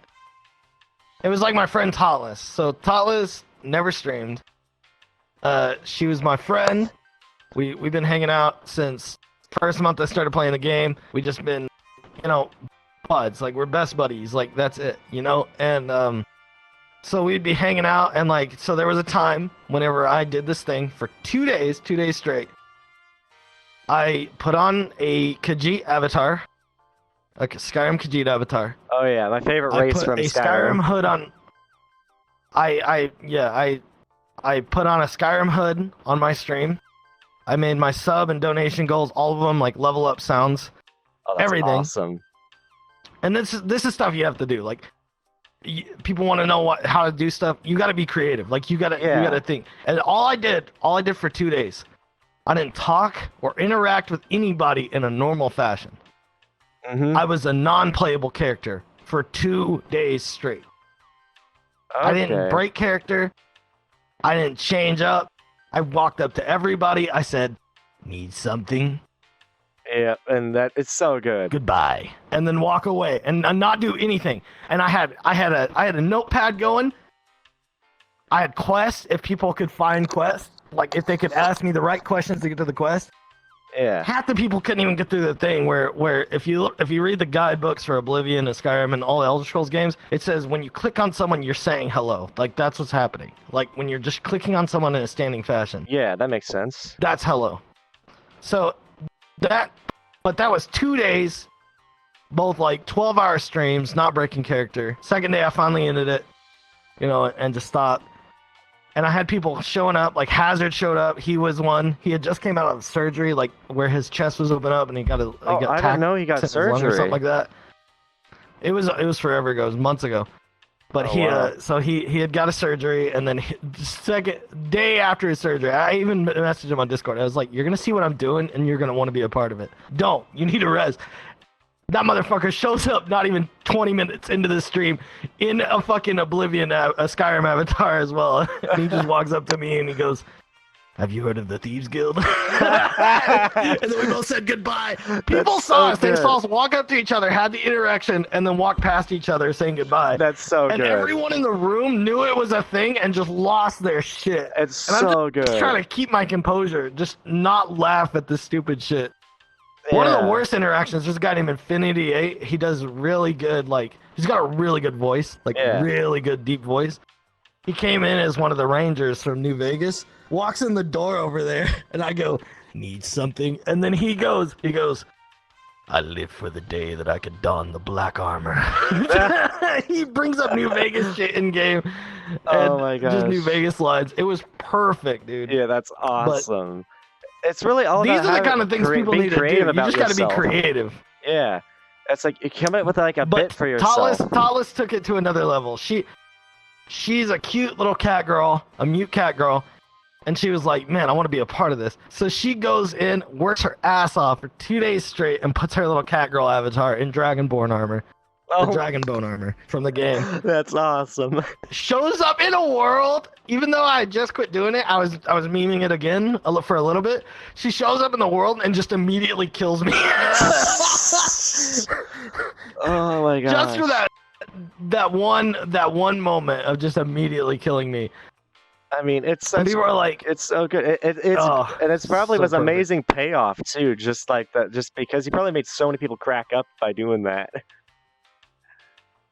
it was like my friend Tatless. So Tatless never streamed. She was my friend. We've been hanging out since first month I started playing the game. We just been, buds. Like, we're best buddies. Like, that's it, And so we'd be hanging out, and like, so there was a time whenever I did this thing for 2 days straight. I put on a Khajiit avatar, a Skyrim Khajiit avatar. Oh yeah, my favorite race from Skyrim. Skyrim hood on. I put on a Skyrim hood on my stream. I made my sub and donation goals, all of them, like, level up sounds. Oh, that's everything. Awesome. And this is stuff you have to do. Like, people want to know how to do stuff. You got to be creative. Like, you got to think. And all I did for 2 days, I didn't talk or interact with anybody in a normal fashion. Mm-hmm. I was a non-playable character for 2 days straight. Okay. I didn't break character. I didn't change up. I walked up to everybody. I said, "Need something?" Yeah, and it's so good. Goodbye, and then walk away and not do anything. And I had a notepad going. I had quests if people could find quests, like if they could ask me the right questions to get to the quest. Yeah. Half the people couldn't even get through the thing where if you read the guidebooks for Oblivion and Skyrim and all Elder Scrolls games, it says when you click on someone, you're saying hello. Like, that's what's happening. Like, when you're just clicking on someone in a standing fashion. Yeah, that makes sense. That's hello. So that was 2 days, both like 12-hour streams, not breaking character. Second day I finally ended it, and just stopped. And I had people showing up, like Hazard showed up. He was one. He had just came out of surgery, like where his chest was open up, and he got I didn't know he got surgery or something like that. It was forever ago. It was months ago. But so he had got a surgery, and then second day after his surgery, I even messaged him on Discord. I was like, "You're gonna see what I'm doing, and you're gonna want to be a part of it. You need to rest." That motherfucker shows up not even 20 minutes into the stream in a fucking Oblivion, a Skyrim avatar as well. And he just walks up to me and he goes, "Have you heard of the Thieves Guild?" And then we both said goodbye. People saw us. They saw us walk up to each other, had the interaction, and then walk past each other saying goodbye. That's so good. And everyone in the room knew it was a thing and just lost their shit. It's and so I'm just trying to keep my composure, just not laugh at this stupid shit. One of the worst interactions, there's a guy named Infinity 8. He does really good, he's got a really good voice, really good deep voice. He came in as one of the Rangers from New Vegas, walks in the door over there, and I go, "Need something?" And then he goes, "I live for the day that I could don the black armor." He brings up New Vegas shit in game. Oh my gosh. Just New Vegas lines. It was perfect, dude. Yeah, that's awesome. It's really all These about are the kind of things people need to do. You just got to be creative. Yeah. It's like you come up with a bit for yourself. Tallis took it to another level. She's a cute little cat girl, a mute cat girl, and she was like, "Man, I want to be a part of this." So she goes in, works her ass off for 2 days straight, and puts her little cat girl avatar in Dragonborn armor. The Dragonbone armor from the game. That's awesome. Shows up in a world, even though I just quit doing it, I was memeing it again for a little bit. She shows up in the world and just immediately kills me. Oh my god. Just for that one moment of just immediately killing me. I mean, it's such, and people are like, it's so good. And it's probably was amazing payoff too. Just like that, just because he probably made so many people crack up by doing that.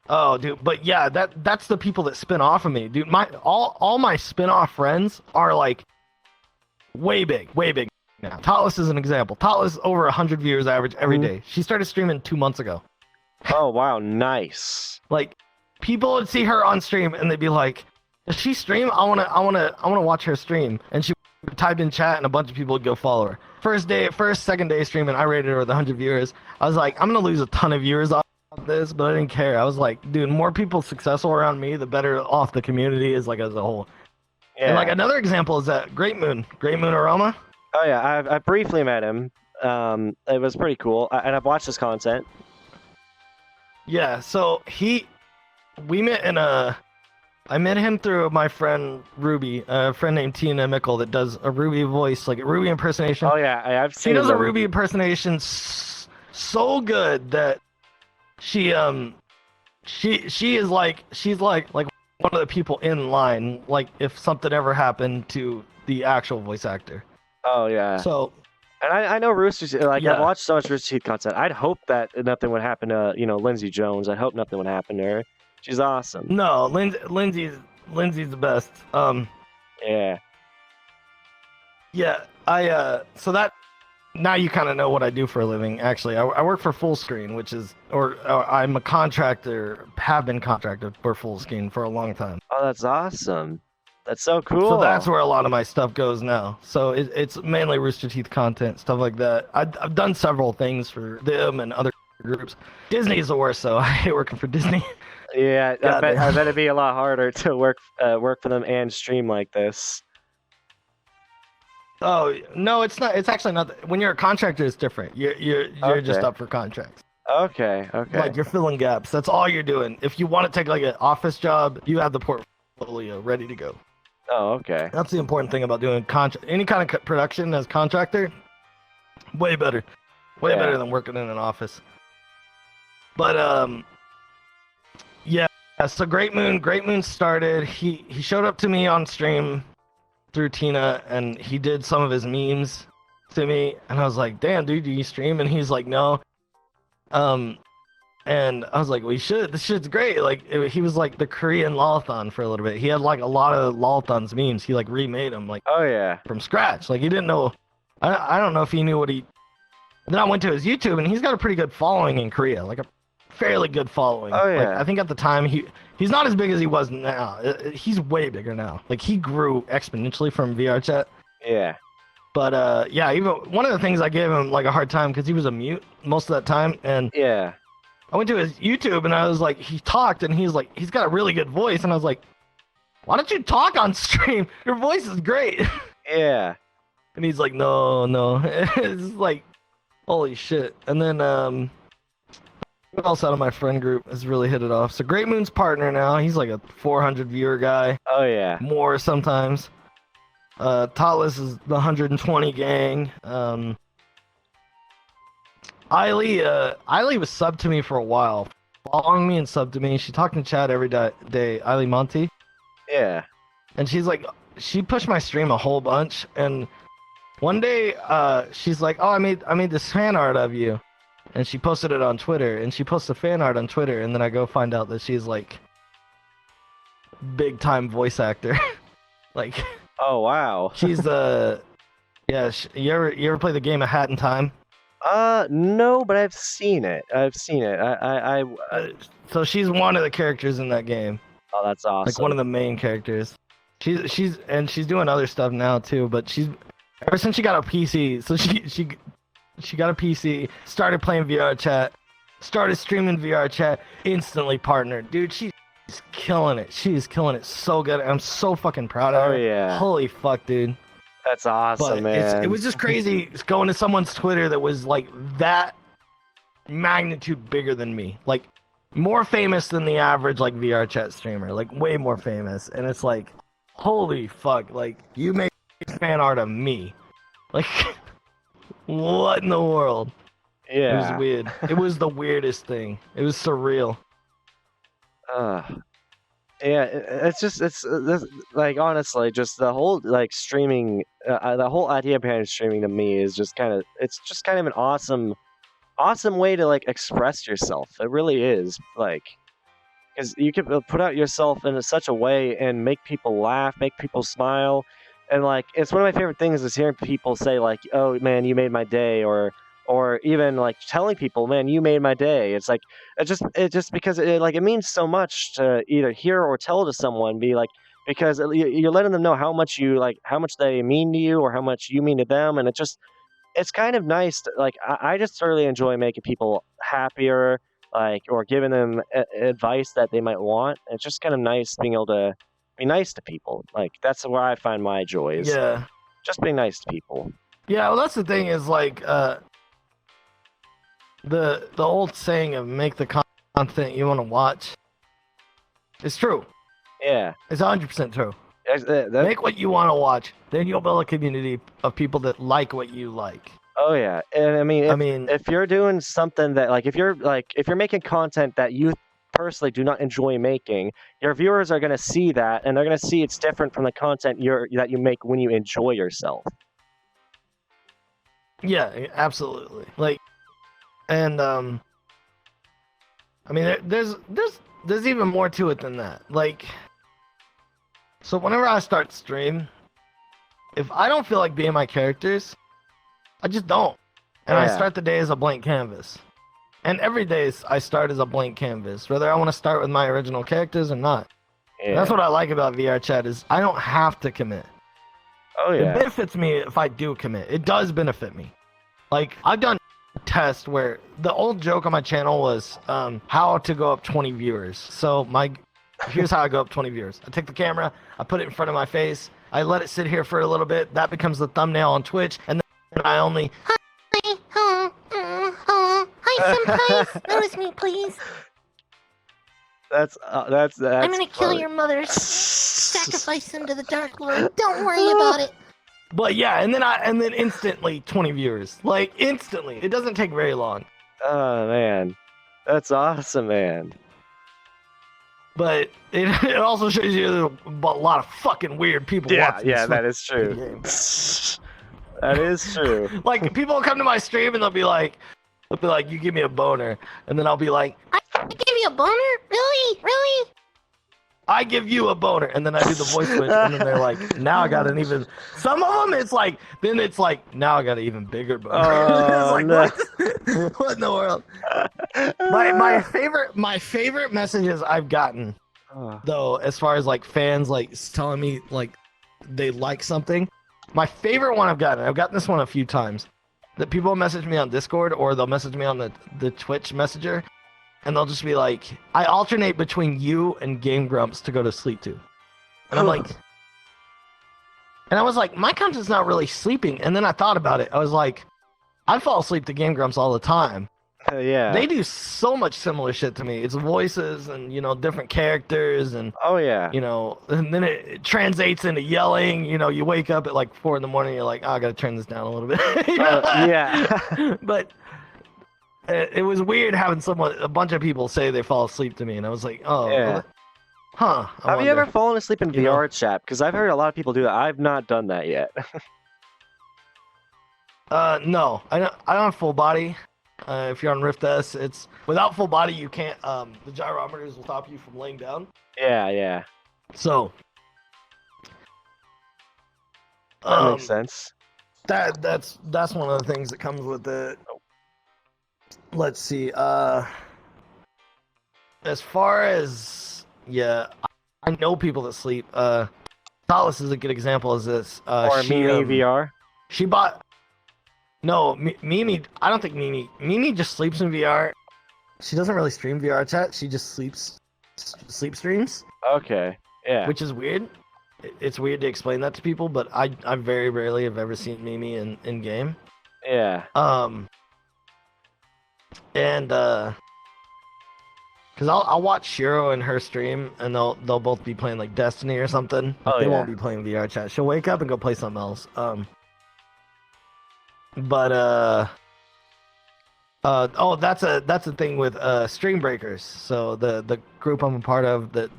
Oh, dude, but yeah, that's the people that spin off of me, dude. All my spin-off friends are way big now. Tallis is an example. Tallis over 100 viewers average every day. She started streaming 2 months ago. Oh wow, nice. People would see her on stream and they'd be like, "Does she stream? I wanna watch her stream." And she would type in chat and a bunch of people would go follow her. Second day streaming, I rated her with 100 viewers. I was like, I'm gonna lose a ton of viewers off this, but I didn't care. I was like, dude, more people successful around me, the better off the community is as a whole. Yeah. And another example is that Great Moon Aroma. Oh yeah, I briefly met him. It was pretty cool, and I've watched his content. Yeah, so we met I met him through my friend Ruby, a friend named Tina Mickle that does a Ruby voice, a Ruby impersonation. Oh yeah, I've seen. She does a Ruby impersonation so good that she is she's like one of the people in line, if something ever happened to the actual voice actor. Oh yeah. So, and I know Rooster Teeth, I've watched so much Rooster Teeth content. I'd hope that nothing would happen to Lindsay Jones. I hope nothing would happen to her. She's awesome. No, Lindsay's the best. Yeah. Yeah, so that now you kind of know what I do for a living. Actually, I work for Full Screen, which is, or I'm a contractor, have been contracted for Full Screen for a long time. Oh, that's awesome. That's so cool. So that's where a lot of my stuff goes now. So it's mainly Rooster Teeth content, stuff like that. I've done several things for them and other groups. Disney's the worst, though. I hate working for Disney. Yeah, I bet it'd be a lot harder to work for them and stream like this. Oh no, it's not. It's actually not. When you're a contractor, it's different. You're just up for contracts. Okay. You're filling gaps. That's all you're doing. If you want to take an office job, you have the portfolio ready to go. Oh, okay. That's the important thing about doing any kind of production as contractor. Way better better than working in an office. But yeah. So Great Moon started. He showed up to me on stream through Tina, and he did some of his memes to me, and I was like, "Damn, dude, do you stream?" And he's like, "No." And I was like, "We should. This shit's great." He was the Korean Lolathon for a little bit. He had a lot of Lolathon's memes. He remade them oh yeah, from scratch. He didn't know. I don't know if he knew what he. And then I went to his YouTube, and he's got a pretty good following in Korea, a fairly good following. Oh yeah. I think at the time he's not as big as he was now. He's way bigger now. He grew exponentially from VRChat. Yeah. But yeah, even one of the things I gave him a hard time because he was a mute most of that time, and yeah. I went to his YouTube and I was like, he talked and he's got a really good voice, and I was like, why don't you talk on stream? Your voice is great. Yeah. And he's like, no. It's holy shit. And then Who else out of my friend group has really hit it off? So Great Moon's partner now. He's like a 400 viewer guy. Oh yeah. More sometimes. Totless is the 120 gang. Eiley was subbed to me for a while. Following me and subbed to me. She talked in chat every day. Eiley Monty. Yeah. And she's like, she pushed my stream a whole bunch. And one day, she's like, oh, I made this fan art of you. And she posted it on Twitter. And she posted fan art on Twitter. And then I go find out that she's like big time voice actor. Like, Oh wow. she's yeah. You ever play the game A Hat in Time? No, but I've seen it. So she's one of the characters in that game. Oh, that's awesome. Like one of the main characters. She's doing other stuff now too. But she's ever since she got a PC. So she got a PC, started playing VRChat, started streaming VRChat, instantly partnered. Dude, she's killing it. She's killing it so good. I'm so fucking proud of her. Oh yeah. Holy fuck, dude. That's awesome, But man. it was just crazy going to someone's Twitter that was like that magnitude bigger than me. Like more famous than the average like VRChat streamer. Like way more famous. And it's like, holy fuck, like you made fan art of me. Like what in the world? Yeah. It was weird. It was the weirdest thing. It was surreal. Yeah, it's like honestly, just the whole like streaming, the whole idea behind streaming to me is just kind of an awesome way to like express yourself. It really is, like, because you can put out yourself in such a way and make people laugh, make people smile, and like it's one of my favorite things is hearing people say like, "Oh man, you made my day," or even like telling people, man, you made my day. It's like it just because it means so much to either hear or tell to someone, be like, because you're letting them know how much they mean to you or how much you mean to them, and it's kind of nice to, like I just thoroughly enjoy making people happier, like, or giving them advice that they might want. It's just kind of nice being able to be nice to people. Like that's where I find my joy is just being nice to people. Yeah, well that's the thing is like the old saying of make the content you want to watch is true. Yeah. It's 100% true. That, Make what you want to watch, then you'll build a community of people that like what you like. oh yeah, and I mean, if you're doing something that if you're making content that you personally do not enjoy making, your viewers are gonna see that, and they're gonna see it's different from the content that you make when you enjoy yourself. Yeah, absolutely. Like, and I mean, there's even more to it than that. Like, so whenever I start stream, if I don't feel like being my characters, I just don't. And I start the day as a blank canvas. And every day I start as a blank canvas, whether I want to start with my original characters or not. Yeah. That's what I like about VRChat is I don't have to commit. Oh yeah. It benefits me if I do commit. It does benefit me. Like, I've done tests where the old joke on my channel was how to go up 20 viewers. So here's how I go up 20 viewers. I take the camera, I put it in front of my face, I let it sit here for a little bit. That becomes the thumbnail on Twitch, and then I only... Hi, senpais. Notice me, please. That's I'm gonna kill funny. your mother. Sacrifice him to the Dark Lord. Don't worry about it. But yeah, and then instantly 20 viewers. Like, instantly. It doesn't take very long. Oh man, that's awesome, man. But it also shows you there's a lot of fucking weird people watching this that is true. game. That is true. Like, people will come to my stream and they'll be like, you give me a boner. And then I'll be like, I give you a boner? Really? Really? I give you a boner. And then I do the voice switch. And then they're like, now I got an even... Some of them, it's like, now I got an even bigger boner. Oh, it's like, no. what in the world? My favorite messages I've gotten, though, as far as like fans like telling me like they like something, my favorite one I've gotten this one a few times, that people message me on Discord or they'll message me on the Twitch messenger, and they'll just be like, I alternate between you and Game Grumps to go to sleep to. And I'm like, and I was like, my content's not really sleeping. And then I thought about it. I was like, I fall asleep to Game Grumps all the time. Yeah. They do so much similar shit to me. It's voices and different characters and Oh yeah. and then it translates into yelling. You wake up at like 4 a.m. You're like, oh, I gotta turn this down a little bit. Yeah. But it was weird having a bunch of people say they fall asleep to me, and I was like, oh, Yeah. huh. Have you ever fallen asleep in You know? VRChat? Because I've heard a lot of people do that. I've not done that yet. No, I don't have full body. If you're on Rift S, it's without full body, you can't. The gyrometers will stop you from laying down. Yeah. So That makes sense. That's one of the things that comes with it. Let's see. As far as I know people that sleep. Solace is a good example of this. Or Mimi VR. She bought. No, Mimi. I don't think Mimi just sleeps in VR. She doesn't really stream VR chat. She just sleep streams. Okay. Yeah. Which is weird. It's weird to explain that to people, but I very rarely have ever seen Mimi in game. Yeah. And because I'll watch Shiro and her stream, and they'll both be playing like Destiny or something. But they won't be playing VR chat. She'll wake up and go play something else. That's a thing with stream breakers. So the group I'm a part of that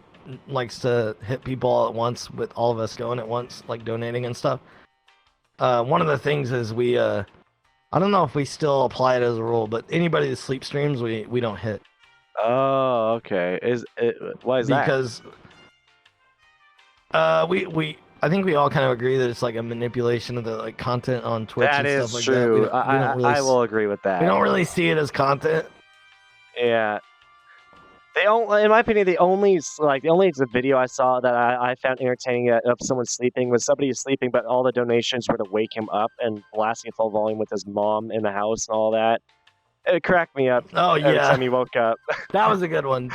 likes to hit people all at once, with all of us going at once, like donating and stuff. One of the things is we I don't know if we still apply it as a rule, but anybody that sleep streams we don't hit. Oh, okay. Why is that? Because I think we all kind of agree that it's like a manipulation of the like content on Twitch That and is stuff like true. that. We don't really I will agree with that. We don't really see it as content. Yeah. In my opinion, the only video I saw that I found entertaining of someone sleeping was somebody sleeping, but all the donations were to wake him up and blasting full volume with his mom in the house and all that. It cracked me up. Oh every yeah, time he woke up. That was a good one.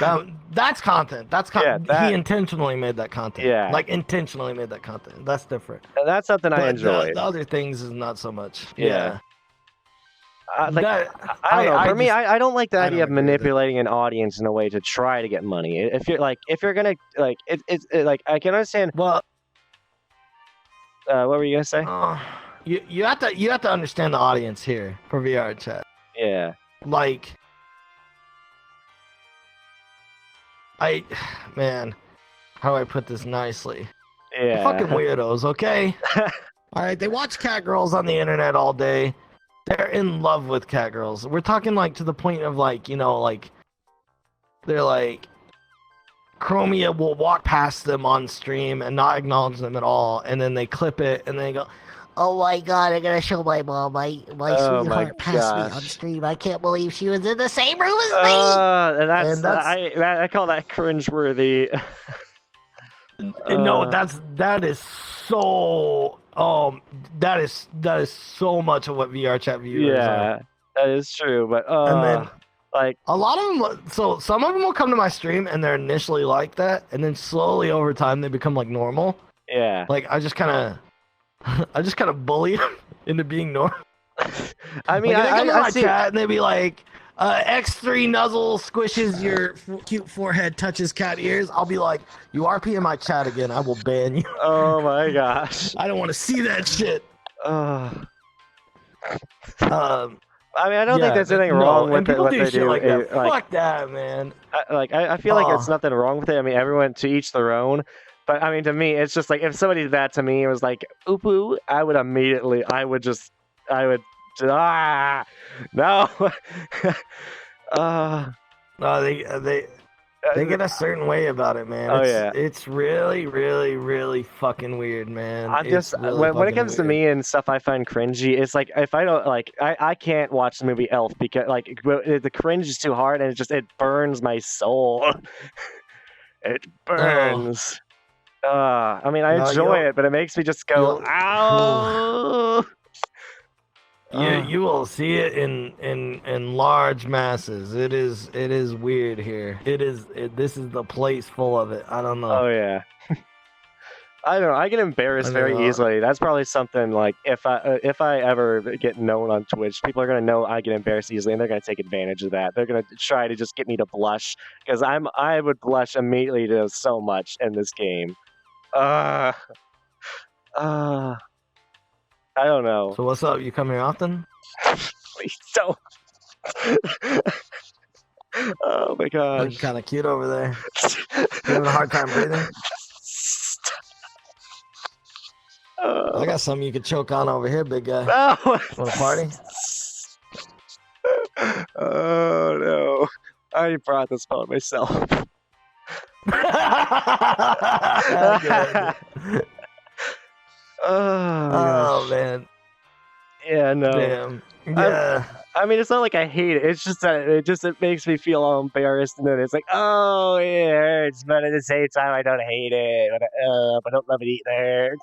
That's content. That's content. Yeah, He intentionally made that content. Yeah. Like intentionally made that content. That's different. And that's something I enjoy. The other things is not so much. Yeah. I don't know. For me, just- I don't like the I idea don't of agree with it. manipulating an audience in a way to try to get money. If you're gonna it's like I can understand. Well, what were you gonna say? you have to understand the audience here for VR chat. Yeah. Like, man, how do I put this nicely? Yeah. Fucking weirdos, okay? All right, they watch cat girls on the internet all day. They're in love with cat girls. We're talking like to the point of like, they're like, Chromia will walk past them on stream and not acknowledge them at all, and then they clip it and they go, "Oh my god, I gotta show my mom my Oh my sweetheart passed me on gosh. stream. I can't believe she was in the same room as me." And I call that cringeworthy. No, that is so that is so much of what VR chat viewers are. Yeah, that is true. But And then like a lot of them, so some of them will come to my stream and they're initially like that, and then slowly over time they become like normal. yeah. Like I just kind of bully them into being normal. I mean, Like, they come to I my see. chat and they be like, X3 nuzzle squishes your cute forehead, touches cat ears. I'll be like, you RP in my chat again, I will ban you. Oh my gosh. I don't want to see that shit. I mean, I don't think there's anything wrong with people what do they shit do. like that. Like, Fuck that, man. I feel like it's nothing wrong with it. I mean, everyone to each their own. But I mean, to me, it's just like if somebody did that to me, it was like, oopoo, I would no. No, they get a certain way about it, man. Oh, It's, yeah. It's really, really, really fucking weird, man. I'm It's just really when it fucking comes to weird. me and stuff I find cringy, it's like if I don't like I can't watch the movie Elf because like the cringe is too hard and it burns my soul. It burns. I mean, I No, enjoy you'll- it, but it makes me just go, you'll- ow. You will see it in large masses. It is weird here. This is the place full of it. I don't know. Oh yeah. I don't know. I get embarrassed I don't very know. easily. That's probably something like if I ever get known on Twitch, people are gonna know I get embarrassed easily, and they're gonna take advantage of that. They're gonna try to just get me to blush because I would blush immediately to so much in this game. Uh, I don't know. So what's up? You come here often? Please don't. Oh my gosh. Looking kind of cute over there. You having a hard time breathing? I got something you could choke on over here, big guy. Oh. Want to party? Oh no! I brought this upon myself. Oh man. Yeah, no. Damn. Yeah. I mean, it's not like I hate it. It's just that it makes me feel all embarrassed, and then it's like, oh, it hurts, but at the same time, I don't hate it. But I don't love it either.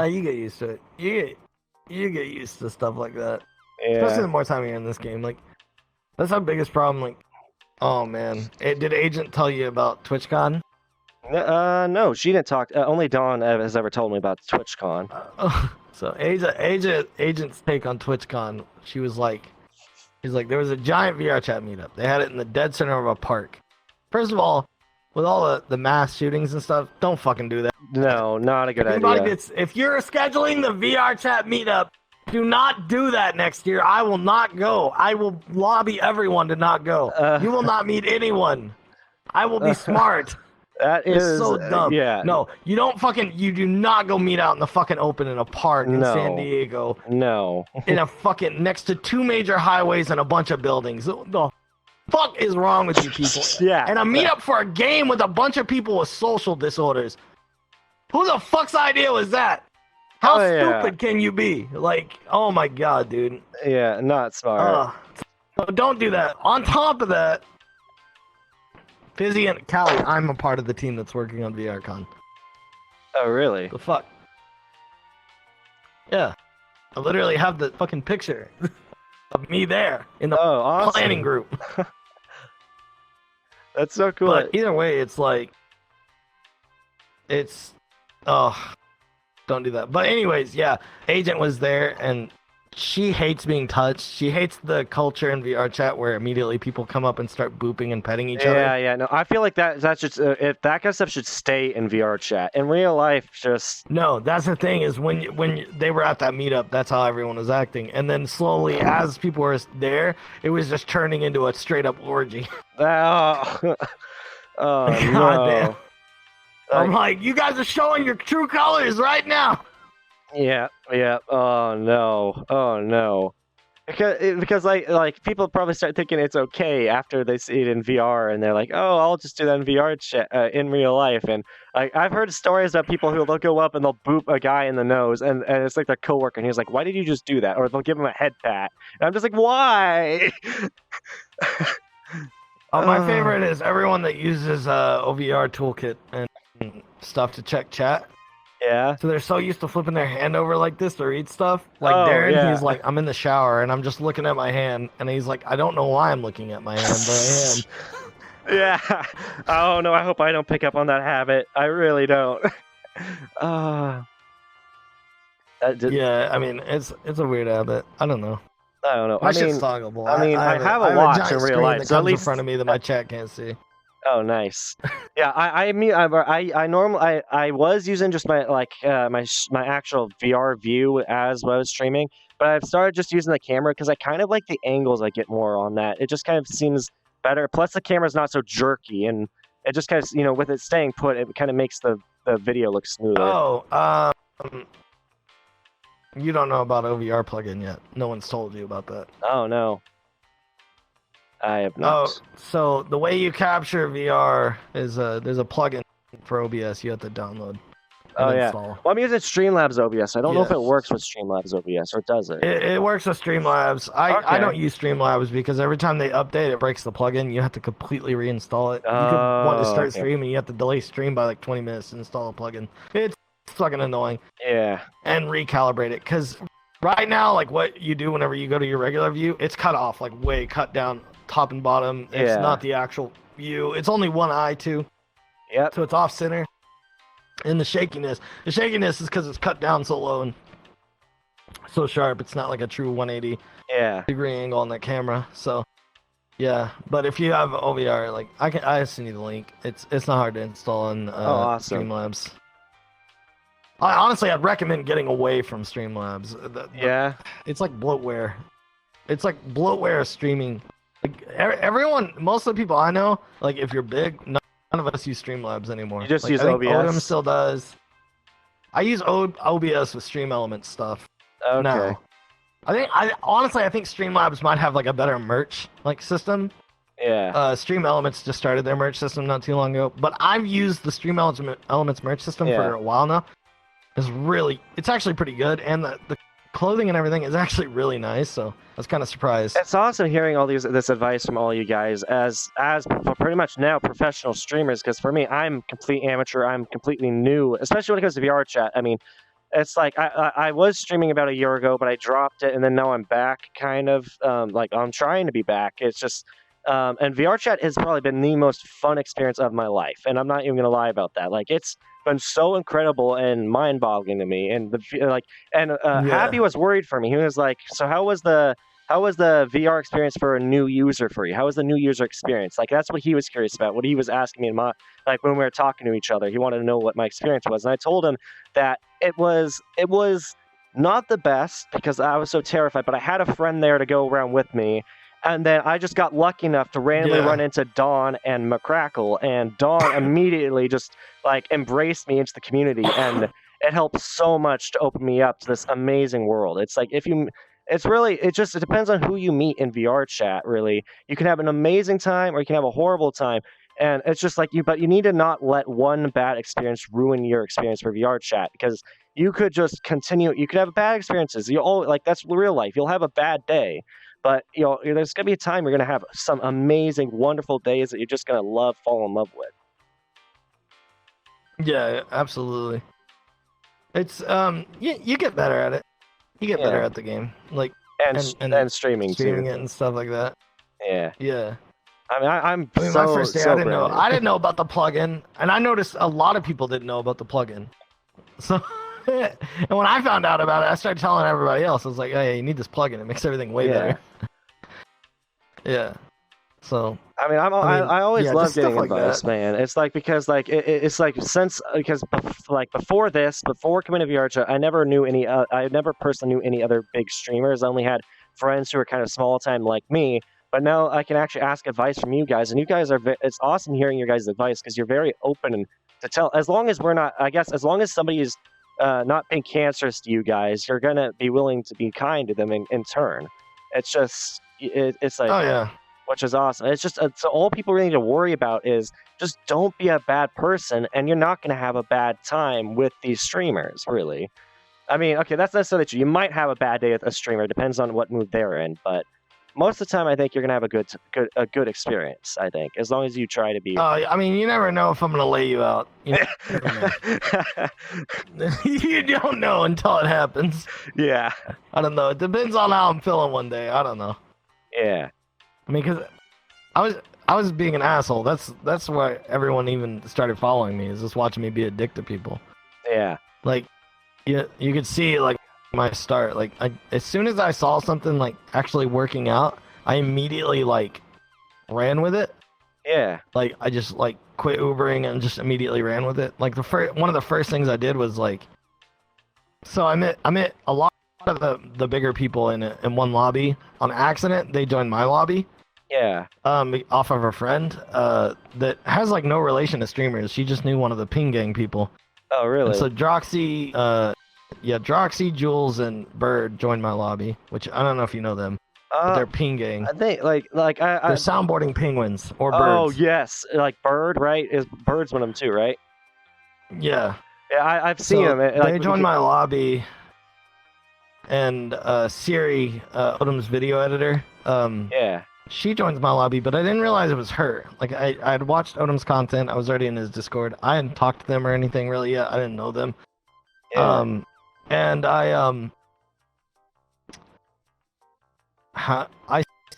You get used to it. You get used to stuff like that. Yeah. Especially the more time you're in this game. Like, that's our biggest problem. Like, oh man, did Agent tell you about TwitchCon? No, she didn't talk. Only Dawn has ever told me about TwitchCon. So Agent's take on TwitchCon, she's like, there was a giant VRChat meetup. They had it in the dead center of a park. First of all, with all the mass shootings and stuff, don't fucking do that. No, not a good Anybody idea. if you're scheduling the VRChat meetup, do not do that next year. I will not go. I will lobby everyone to not go. You will not meet anyone. I will be smart. That It's is so dumb. Yeah. No, you do not go meet out in the fucking open in a park in San Diego. No. In a fucking next to 2 major highways and a bunch of buildings. The fuck is wrong with you people? Yeah. And a meetup for a game with a bunch of people with social disorders. Who the fuck's idea was that? How stupid can you be? Like, oh my god, dude. Yeah, not smart. So don't do that. On top of that, Fizzy and Callie, I'm a part of the team that's working on VRCon. Oh, really? The fuck? Yeah. I literally have the fucking picture of me there in the awesome. planning group. That's so cool. But either way, it's like, don't do that. But anyways, yeah, Agent was there, and she hates being touched. She hates the culture in VRChat where immediately people come up and start booping and petting each other. Yeah. No, I feel like that's just if that kind of stuff should stay in VRChat. In real life, just No, that's the thing is when they were at that meetup, that's how everyone was acting, and then slowly as people were there, it was just turning into a straight up orgy. oh God no. damn. I'm like, you guys are showing your true colors right now. Yeah. Oh no. Because like people probably start thinking it's okay after they see it in VR, and they're like, oh, I'll just do that in VR chat in real life. And I've heard stories about people who they'll go up and they'll boop a guy in the nose, and it's like their coworker, and he's like, why did you just do that? Or they'll give him a head pat, and I'm just like, why? My favorite is everyone that uses OVR toolkit and stuff to check chat. Yeah. So they're so used to flipping their hand over like this to read stuff. Like Oh, Darren, he's like, I'm in the shower and I'm just looking at my hand, and he's like, I don't know why I'm looking at my hand, but I am. Yeah. Oh no, I hope I don't pick up on that habit. I really don't. Yeah, I mean, it's a weird habit. I don't know. I don't know. My shit's toggleable. I mean, I have a watch in real life, that so at comes least in front of me that my chat can't see. Oh, nice. Yeah, I was using just my my actual VR view as I was streaming, but I've started just using the camera because I kind of like the angles I get more on that. It just kind of seems better. Plus, the camera's not so jerky, and it just kind of, with it staying put, it kind of makes the video look smoother. Oh, you don't know about OVR plugin yet. No one's told you about that. Oh no. I have not. Oh, so the way you capture VR is there's a plugin for OBS you have to download. Oh yeah. Install. Well, I'm using Streamlabs OBS. I don't know if Yes. it works with Streamlabs OBS, or does it? It works with Streamlabs. I Okay. don't use Streamlabs because every time they update, it breaks the plugin. You have to completely reinstall it. You could want to start okay. streaming, you have to delay stream by like 20 minutes to install a plugin. It's fucking annoying. Yeah. And recalibrate it, because right now, like what you do whenever you go to your regular view, it's cut off, like way cut down, top and bottom. It's Yeah. not the actual view. It's only one eye too. Yep. So it's off center. And the shakiness is because it's cut down so low and so sharp. It's not like a true 180 degree angle on that camera. So yeah, but if you have OVR, like I send you the link. It's not hard to install on awesome. Streamlabs. I'd recommend getting away from Streamlabs. It's like bloatware. It's like bloatware streaming. Like everyone, most of the people I know, like if you're big, none of us use Streamlabs anymore. You just like, use I think OBS? Odom still does. I use OBS with Stream Elements stuff. Okay. Now. I think Streamlabs might have like a better merch like system. Yeah. Stream Elements just started their merch system not too long ago, but I've used the Stream Elements merch system for a while now. It's actually pretty good, and the clothing and everything is actually really nice, so I was kind of surprised. It's awesome hearing all this advice from all you guys as pretty much now professional streamers, because for me, I'm complete amateur, I'm completely new, especially when it comes to VRChat. I mean, it's like I was streaming about a year ago, but I dropped it, and then now I'm back, kind of, like I'm trying to be back. It's just, and VRChat has probably been the most fun experience of my life, and I'm not even gonna lie about that. Like, it's been so incredible and mind-boggling to me, and Happy was worried for me. He was like, "So how was the VR experience for a new user for you? How was the new user experience?" Like, that's what he was curious about. What he was asking me, like when we were talking to each other, he wanted to know what my experience was, and I told him that it was not the best because I was so terrified. But I had a friend there to go around with me. And then I just got lucky enough to randomly run into Dawn and McCrackle, and Dawn immediately just like embraced me into the community, and it helped so much to open me up to this amazing world. It's like it depends on who you meet in VRChat. Really, you can have an amazing time or you can have a horrible time, and it's just like but you need to not let one bad experience ruin your experience for VRChat, because you could just continue. You could have bad experiences. That's real life. You'll have a bad day. But there's gonna be a time you're gonna have some amazing, wonderful days that you're just gonna fall in love with. Yeah, absolutely. It's you get better at it. You get better at the game, like and streaming too, it and stuff like that. Yeah. Yeah. I mean, my first day, I didn't know about the plugin, and I noticed a lot of people didn't know about the plugin. So. And when I found out about it, I started telling everybody else. I was like, "Hey, you need this plugin. It makes everything way better." Yeah. So. I mean, I always love getting advice, man. It's like because before this, before coming to VRChat, I never personally knew any other big streamers. I only had friends who were kind of small time like me. But now I can actually ask advice from you guys, and you guys it's awesome hearing your guys' advice because you're very open and to tell. As long as we're not, I guess, as long as somebody is not being cancerous to you guys, you're gonna be willing to be kind to them in turn. It's just it's like which is awesome. It's just so all people really need to worry about is just don't be a bad person, and you're not gonna have a bad time with these streamers. Really, I mean, okay, that's necessarily true. You might have a bad day with a streamer, depends on what mood they're in, but most of the time, I think you're gonna have a good experience. I think, as long as you try to be. I mean, you never know if I'm gonna lay you out. You don't know until it happens. Yeah. I don't know. It depends on how I'm feeling one day. I don't know. Yeah. I mean, because I was being an asshole. That's why everyone even started following me. Is just watching me be a dick to people. Yeah. Like, you could see like. My start, like as soon as I saw something like actually working out, I immediately like ran with it. Yeah. Like I just like quit Ubering and just immediately ran with it. Like one of the first things I did was like, so I met a lot of the bigger people in one lobby on accident. They joined my lobby. Yeah. Off of a friend that has like no relation to streamers. She just knew one of the Ping Gang people. Oh really? And so Droxy. Droxy, Jules, and Bird joined my lobby, which I don't know if you know them. They're Ping Gang. I think they're soundboarding penguins or birds. Oh yes, like Bird, right? Bird's one of them too, right? Yeah. Yeah, I've seen them. They joined my lobby, and Siri, Odom's video editor. Yeah. She joins my lobby, but I didn't realize it was her. Like I had watched Odom's content. I was already in his Discord. I hadn't talked to them or anything really yet. I didn't know them. Yeah. And I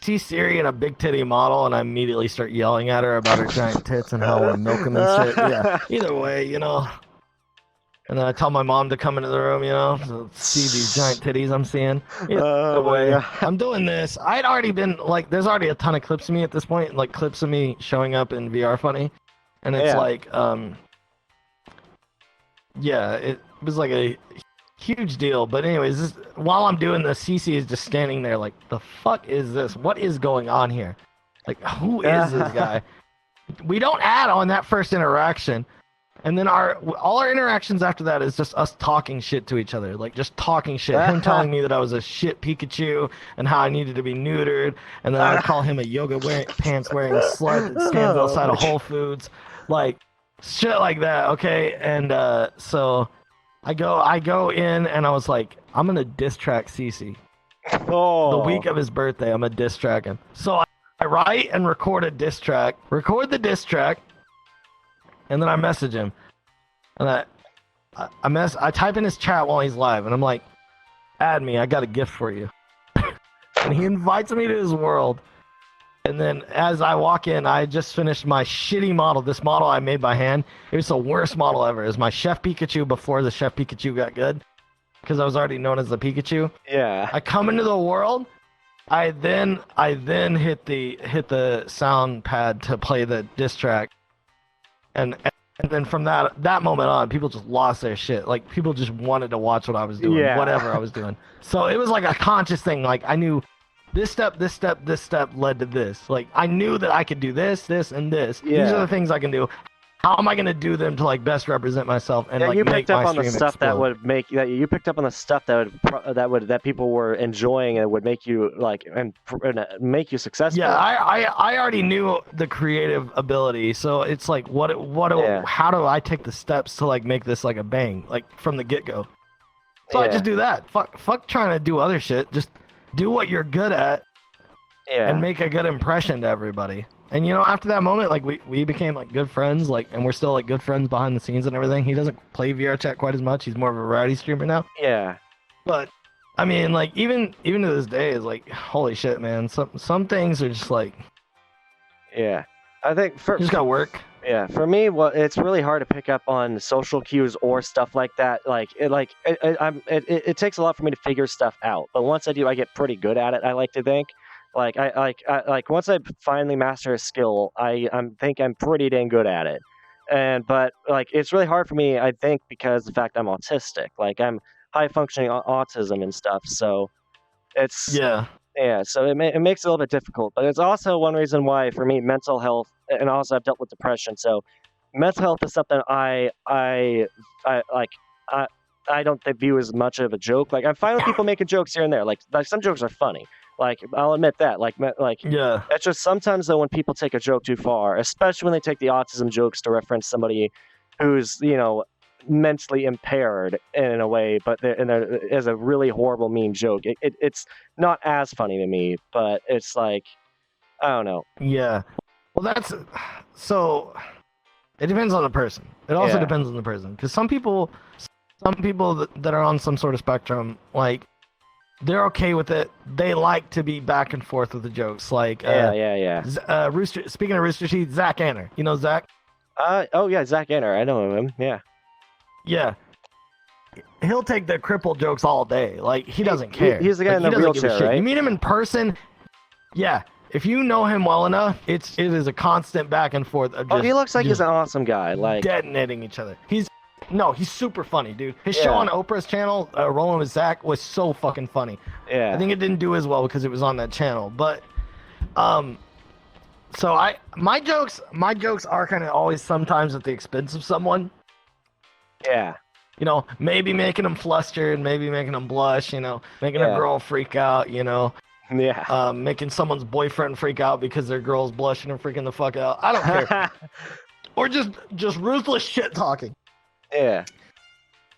see Siri in a big titty model, and I immediately start yelling at her about her giant tits and how we're milking and shit. Yeah. Either way, And then I tell my mom to come into the room, to see these giant titties I'm seeing. Oh, Way. yeah. I'm doing this. I'd already been, like, there's already a ton of clips of me at this point, like clips of me showing up in VR Funny. And it's like, yeah, it was like a huge deal. But anyways, while I'm doing this, Cece is just standing there like, the fuck is this? What is going on here? Like, who is this guy? We don't add on that first interaction. And then all our interactions after that is just us talking shit to each other, like just talking shit. Him telling me that I was a shit Pikachu and how I needed to be neutered, and then I would call him a pants wearing slut that stands outside of Whole Foods, like shit like that. Okay, and so I go in and I was like, I'm gonna diss track Cece. Oh. The week of his birthday, I'm gonna diss track him. So I write and record a diss track, record the diss track. And then I message him, and I type in his chat while he's live, and I'm like, add me, I got a gift for you. And he invites me to his world. And then as I walk in, I just finished my shitty model, this model I made by hand. It was the worst model ever. It was my Chef Pikachu before the Chef Pikachu got good, because I was already known as the Pikachu. Yeah. I come into the world, I then hit the sound pad to play the diss track. And then from that moment on, people just lost their shit. Like, people just wanted to watch what I was doing, whatever I was doing. So it was like a conscious thing. Like, I knew this step led to this. Like, I knew that I could do this, and this. Yeah. These are the things I can do. How am I going to do them to, like, best represent myself and, like, you make picked up my on the stream stuff explode? that would make that you picked up on the stuff that people were enjoying and would make you like and make you successful. Yeah, I already knew the creative ability, so it's like how do I take the steps to like make this like a bang, like from the get-go? So I just do that. Fuck trying to do other shit. Just do what you're good at and make a good impression to everybody. And after that moment, like we became like good friends, like, and we're still like good friends behind the scenes and everything. He doesn't play VRChat quite as much. He's more of a variety streamer now. Yeah. But I mean, like even to this day, is like, holy shit, man. Some things are just like, yeah. I think you just gotta work. Yeah, for me, it's really hard to pick up on social cues or stuff like that. It takes a lot for me to figure stuff out. But once I do, I get pretty good at it. I like to think. Like once I finally master a skill, I think I'm pretty dang good at it. But like it's really hard for me, I think, because the fact I'm autistic. Like I'm high functioning autism and stuff. So it's so it makes it a little bit difficult. But it's also one reason why for me mental health, and also I've dealt with depression. So mental health is something I don't view as much of a joke. Like I'm fine with people making jokes here and there. Like some jokes are funny. Like I'll admit that. It's just sometimes though when people take a joke too far, especially when they take the autism jokes to reference somebody who's mentally impaired in a way, but there is a really horrible mean joke. It's not as funny to me, but it's like I don't know. Yeah. Well, so. It depends on the person. It also depends on the person, because some people that are on some sort of spectrum, like, they're okay with it. They like to be back and forth with the jokes. Like, Rooster. Speaking of Rooster Teeth, Zach Anner. You know Zach? Zach Anner. I know him. Yeah. Yeah. He'll take the cripple jokes all day. Like, he doesn't care. He's the guy in the wheelchair, right? You meet him in person. Yeah. If you know him well enough, it is a constant back and forth of just, he looks like he's an awesome guy. Like detonating each other. He's super funny, dude. His show on Oprah's channel, Rolling with Zach, was so fucking funny. Yeah. I think it didn't do as well because it was on that channel. But so my jokes are kind of always sometimes at the expense of someone. Yeah. Maybe making them flustered, maybe making them blush, making a girl freak out, Yeah. Making someone's boyfriend freak out because their girl's blushing and freaking the fuck out. I don't care. Or just ruthless shit talking. Yeah.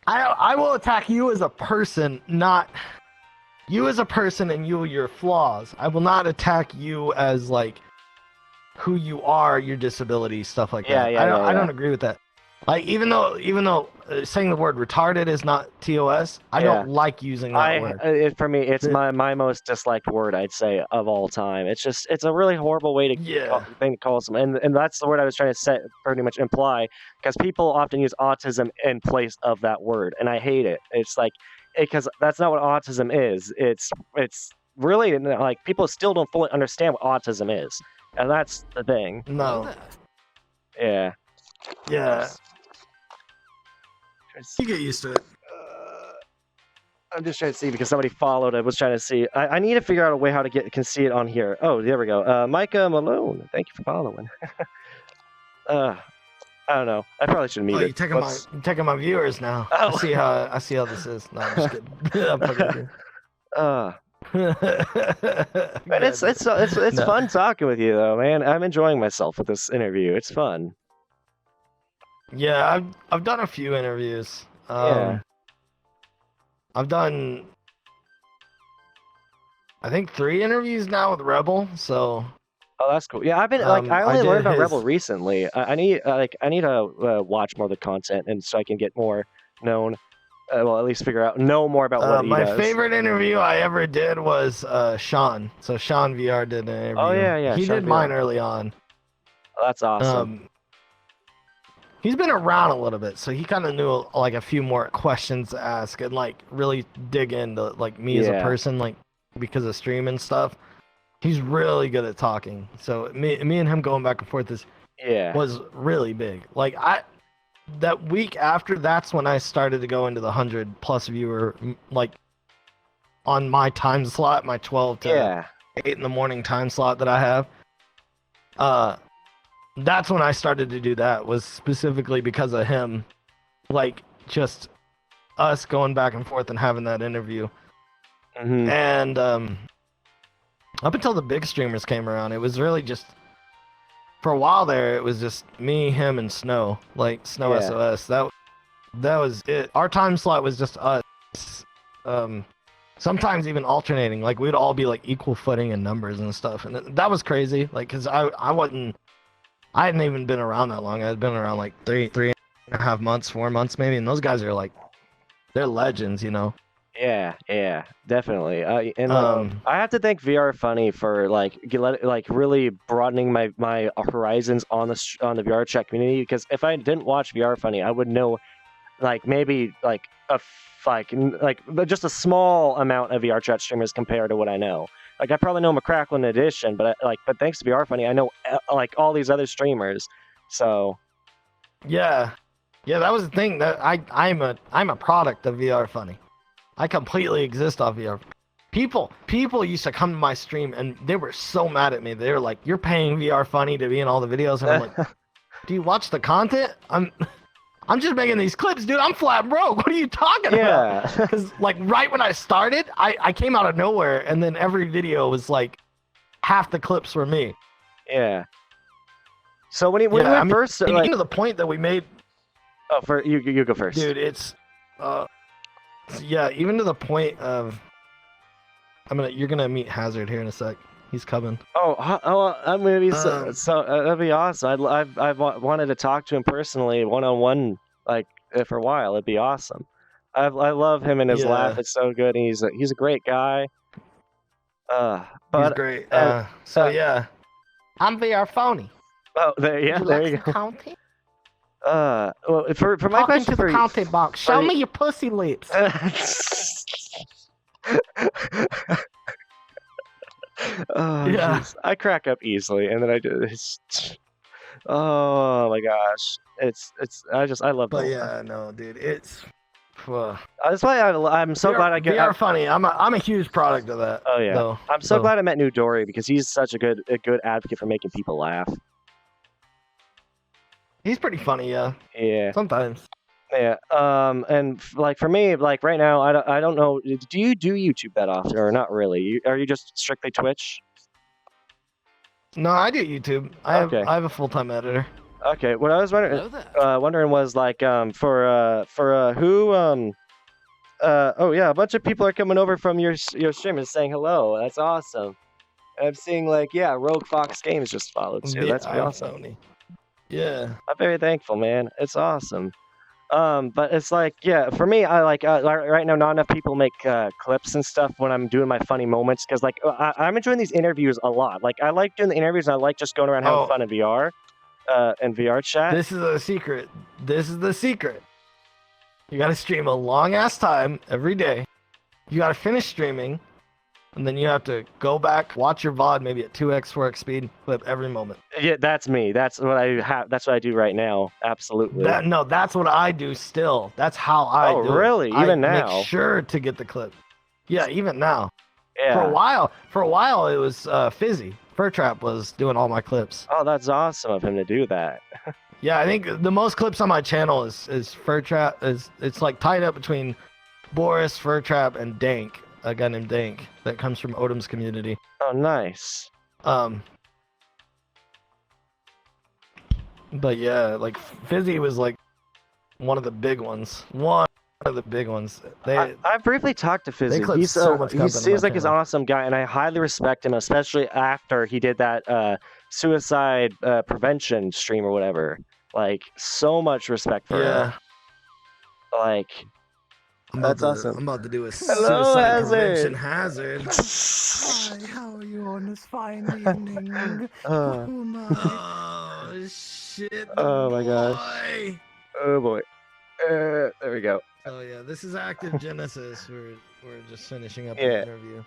I will attack you as a person, not you as a person and your flaws. I will not attack you as like who you are, your disability, stuff like that. I don't agree with that. Like even though saying the word retarded is not TOS, I Yeah. don't like using that word. For me, it's my most disliked word, I'd say, of all time. It's a really horrible way to thing to call someone, and that's the word I was trying to pretty much imply, because people often use autism in place of that word, and I hate it. It's like, because that's not what autism is. It's really like people still don't fully understand what autism is, and that's the thing. No. Yeah. Yeah. You get used to it. I'm just trying to see because somebody followed. I was trying to see. I need to figure out a way how to can see it on here. Oh, there we go. Micah Malone, thank you for following. I don't know. I probably should mute it. You're taking my viewers now. Oh. I see how this is. No, I'm just kidding. I'm fucking Man, it's fun talking with you though, man. I'm enjoying myself with this interview. It's fun. Yeah, I've done a few interviews. Yeah. I've done, I think 3 interviews now with Rebel. So. Oh, that's cool. Yeah, I've been I only learned about Rebel recently. I need to watch more of the content, and so I can get more known. Well, at least know more about what he does. My favorite interview I ever did was Sean. So Sean VR did an interview. Oh yeah. He Sean did VR. mine early on. Oh, that's awesome. He's been around a little bit, so he kind of knew like a few more questions to ask and like really dig into like me as a person, like because of stream and stuff. He's really good at talking. So me and him going back and forth was really big. Like that week after, that's when I started to go into the 100+ viewer, like on my time slot, my 12 to 8 in the morning time slot that I have. That's when I started to do that, was specifically because of him, like just us going back and forth and having that interview. Mm-hmm. And up until the big streamers came around, it was really just, for a while there, it was just me, him, and Snow, like Snow SOS. That was it. Our time slot was just us. Sometimes even alternating, like we'd all be like equal footing in numbers and stuff, and that was crazy. Like, cause I hadn't even been around that long. I had been around like 3.5 months, 4 months maybe, and those guys are like, they're legends, you know. Yeah, definitely. I have to thank VR Funny for like really broadening my horizons on the VRChat community, because if I didn't watch VR Funny, I would know like maybe like just a small amount of VRChat streamers compared to what I know. Like I probably know McCrackle in addition, but thanks to VR Funny, I know like all these other streamers. So yeah, that was the thing, that I'm a product of VR Funny. I completely exist off VR. People used to come to my stream and they were so mad at me. They were like, "You're paying VR Funny to be in all the videos," and I'm like, "Do you watch the content? I'm just making these clips, dude. I'm flat broke. What are you talking about?" Because like right when I started, I came out of nowhere, and then every video was like half the clips were me. Yeah. So when you went first, even to the point that we made. Oh, for you go first, dude. It's even to the point of you're gonna meet Hazard here in a sec. He's coming. Oh, I'm gonna be so that'd be awesome. I've wanted to talk to him personally, one-on-one, like for a while. It'd be awesome. I love him and his laugh. It's so good. And he's a great guy. But he's great. I'm VR Phony. Oh, there you go. County? Well, for my question for the county box. Show me your pussy lips. Oh, geez. I crack up easily, and then I do this. Oh my gosh, I love. But yeah, no, dude, it's. That's why I'm so glad I get. VR Funny. I'm a huge product of that. Oh yeah, though, I'm so glad I met New Dory, because he's such a good advocate for making people laugh. He's pretty funny, yeah. Yeah. Sometimes. Yeah. And like for me, like right now, I don't know. Do you do YouTube that often, or not really? Are you just strictly Twitch? No, I do YouTube. I have a full-time editor. Okay. What I was wondering was like for who oh yeah, a bunch of people are coming over from your stream and saying hello. That's awesome. And I'm seeing like Rogue Fox Games just followed too. That's pretty awesome. Yeah. I'm very thankful, man. It's awesome. But it's like, yeah, for me, I like right now. Not enough people make clips and stuff when I'm doing my funny moments because, like, I'm enjoying these interviews a lot. Like, I like doing the interviews, and I like just going around having fun in VR, and VR chat. This is a secret. This is the secret. You gotta stream a long ass time every day. You gotta finish streaming, and then you have to go back, watch your VOD maybe at 2x, 4x speed, clip every moment. Yeah, that's me. That's what I have. That's what I do right now. Absolutely. That's what I do still. That's how I do it. Oh, really? Even I now? make sure to get the clip. Yeah, even now. Yeah. For a while it was Fizzy. VRChat was doing all my clips. Oh, that's awesome of him to do that. Yeah, I think the most clips on my channel is VRChat. It's like tied up between Boris, VRChat, and Dank, a guy named Dank that comes from Odom's community. Oh, nice. But yeah, like Fizzy was like one of the big ones. One of the big ones. I briefly talked to Fizzy. clip He's so much he content on seems my like he's an channel. awesome guy, and I highly respect him, especially after he did that suicide prevention stream or whatever. Like, so much respect for him. Like, that's awesome. I'm about to do a Hello, suicide Hazard. prevention hazard. Hi, how are you on this fine evening? Oh my. Oh shit! Oh my gosh. boy. Oh boy. There we go. Oh yeah, this is Active Genesis. We're just finishing up Yeah. the interview.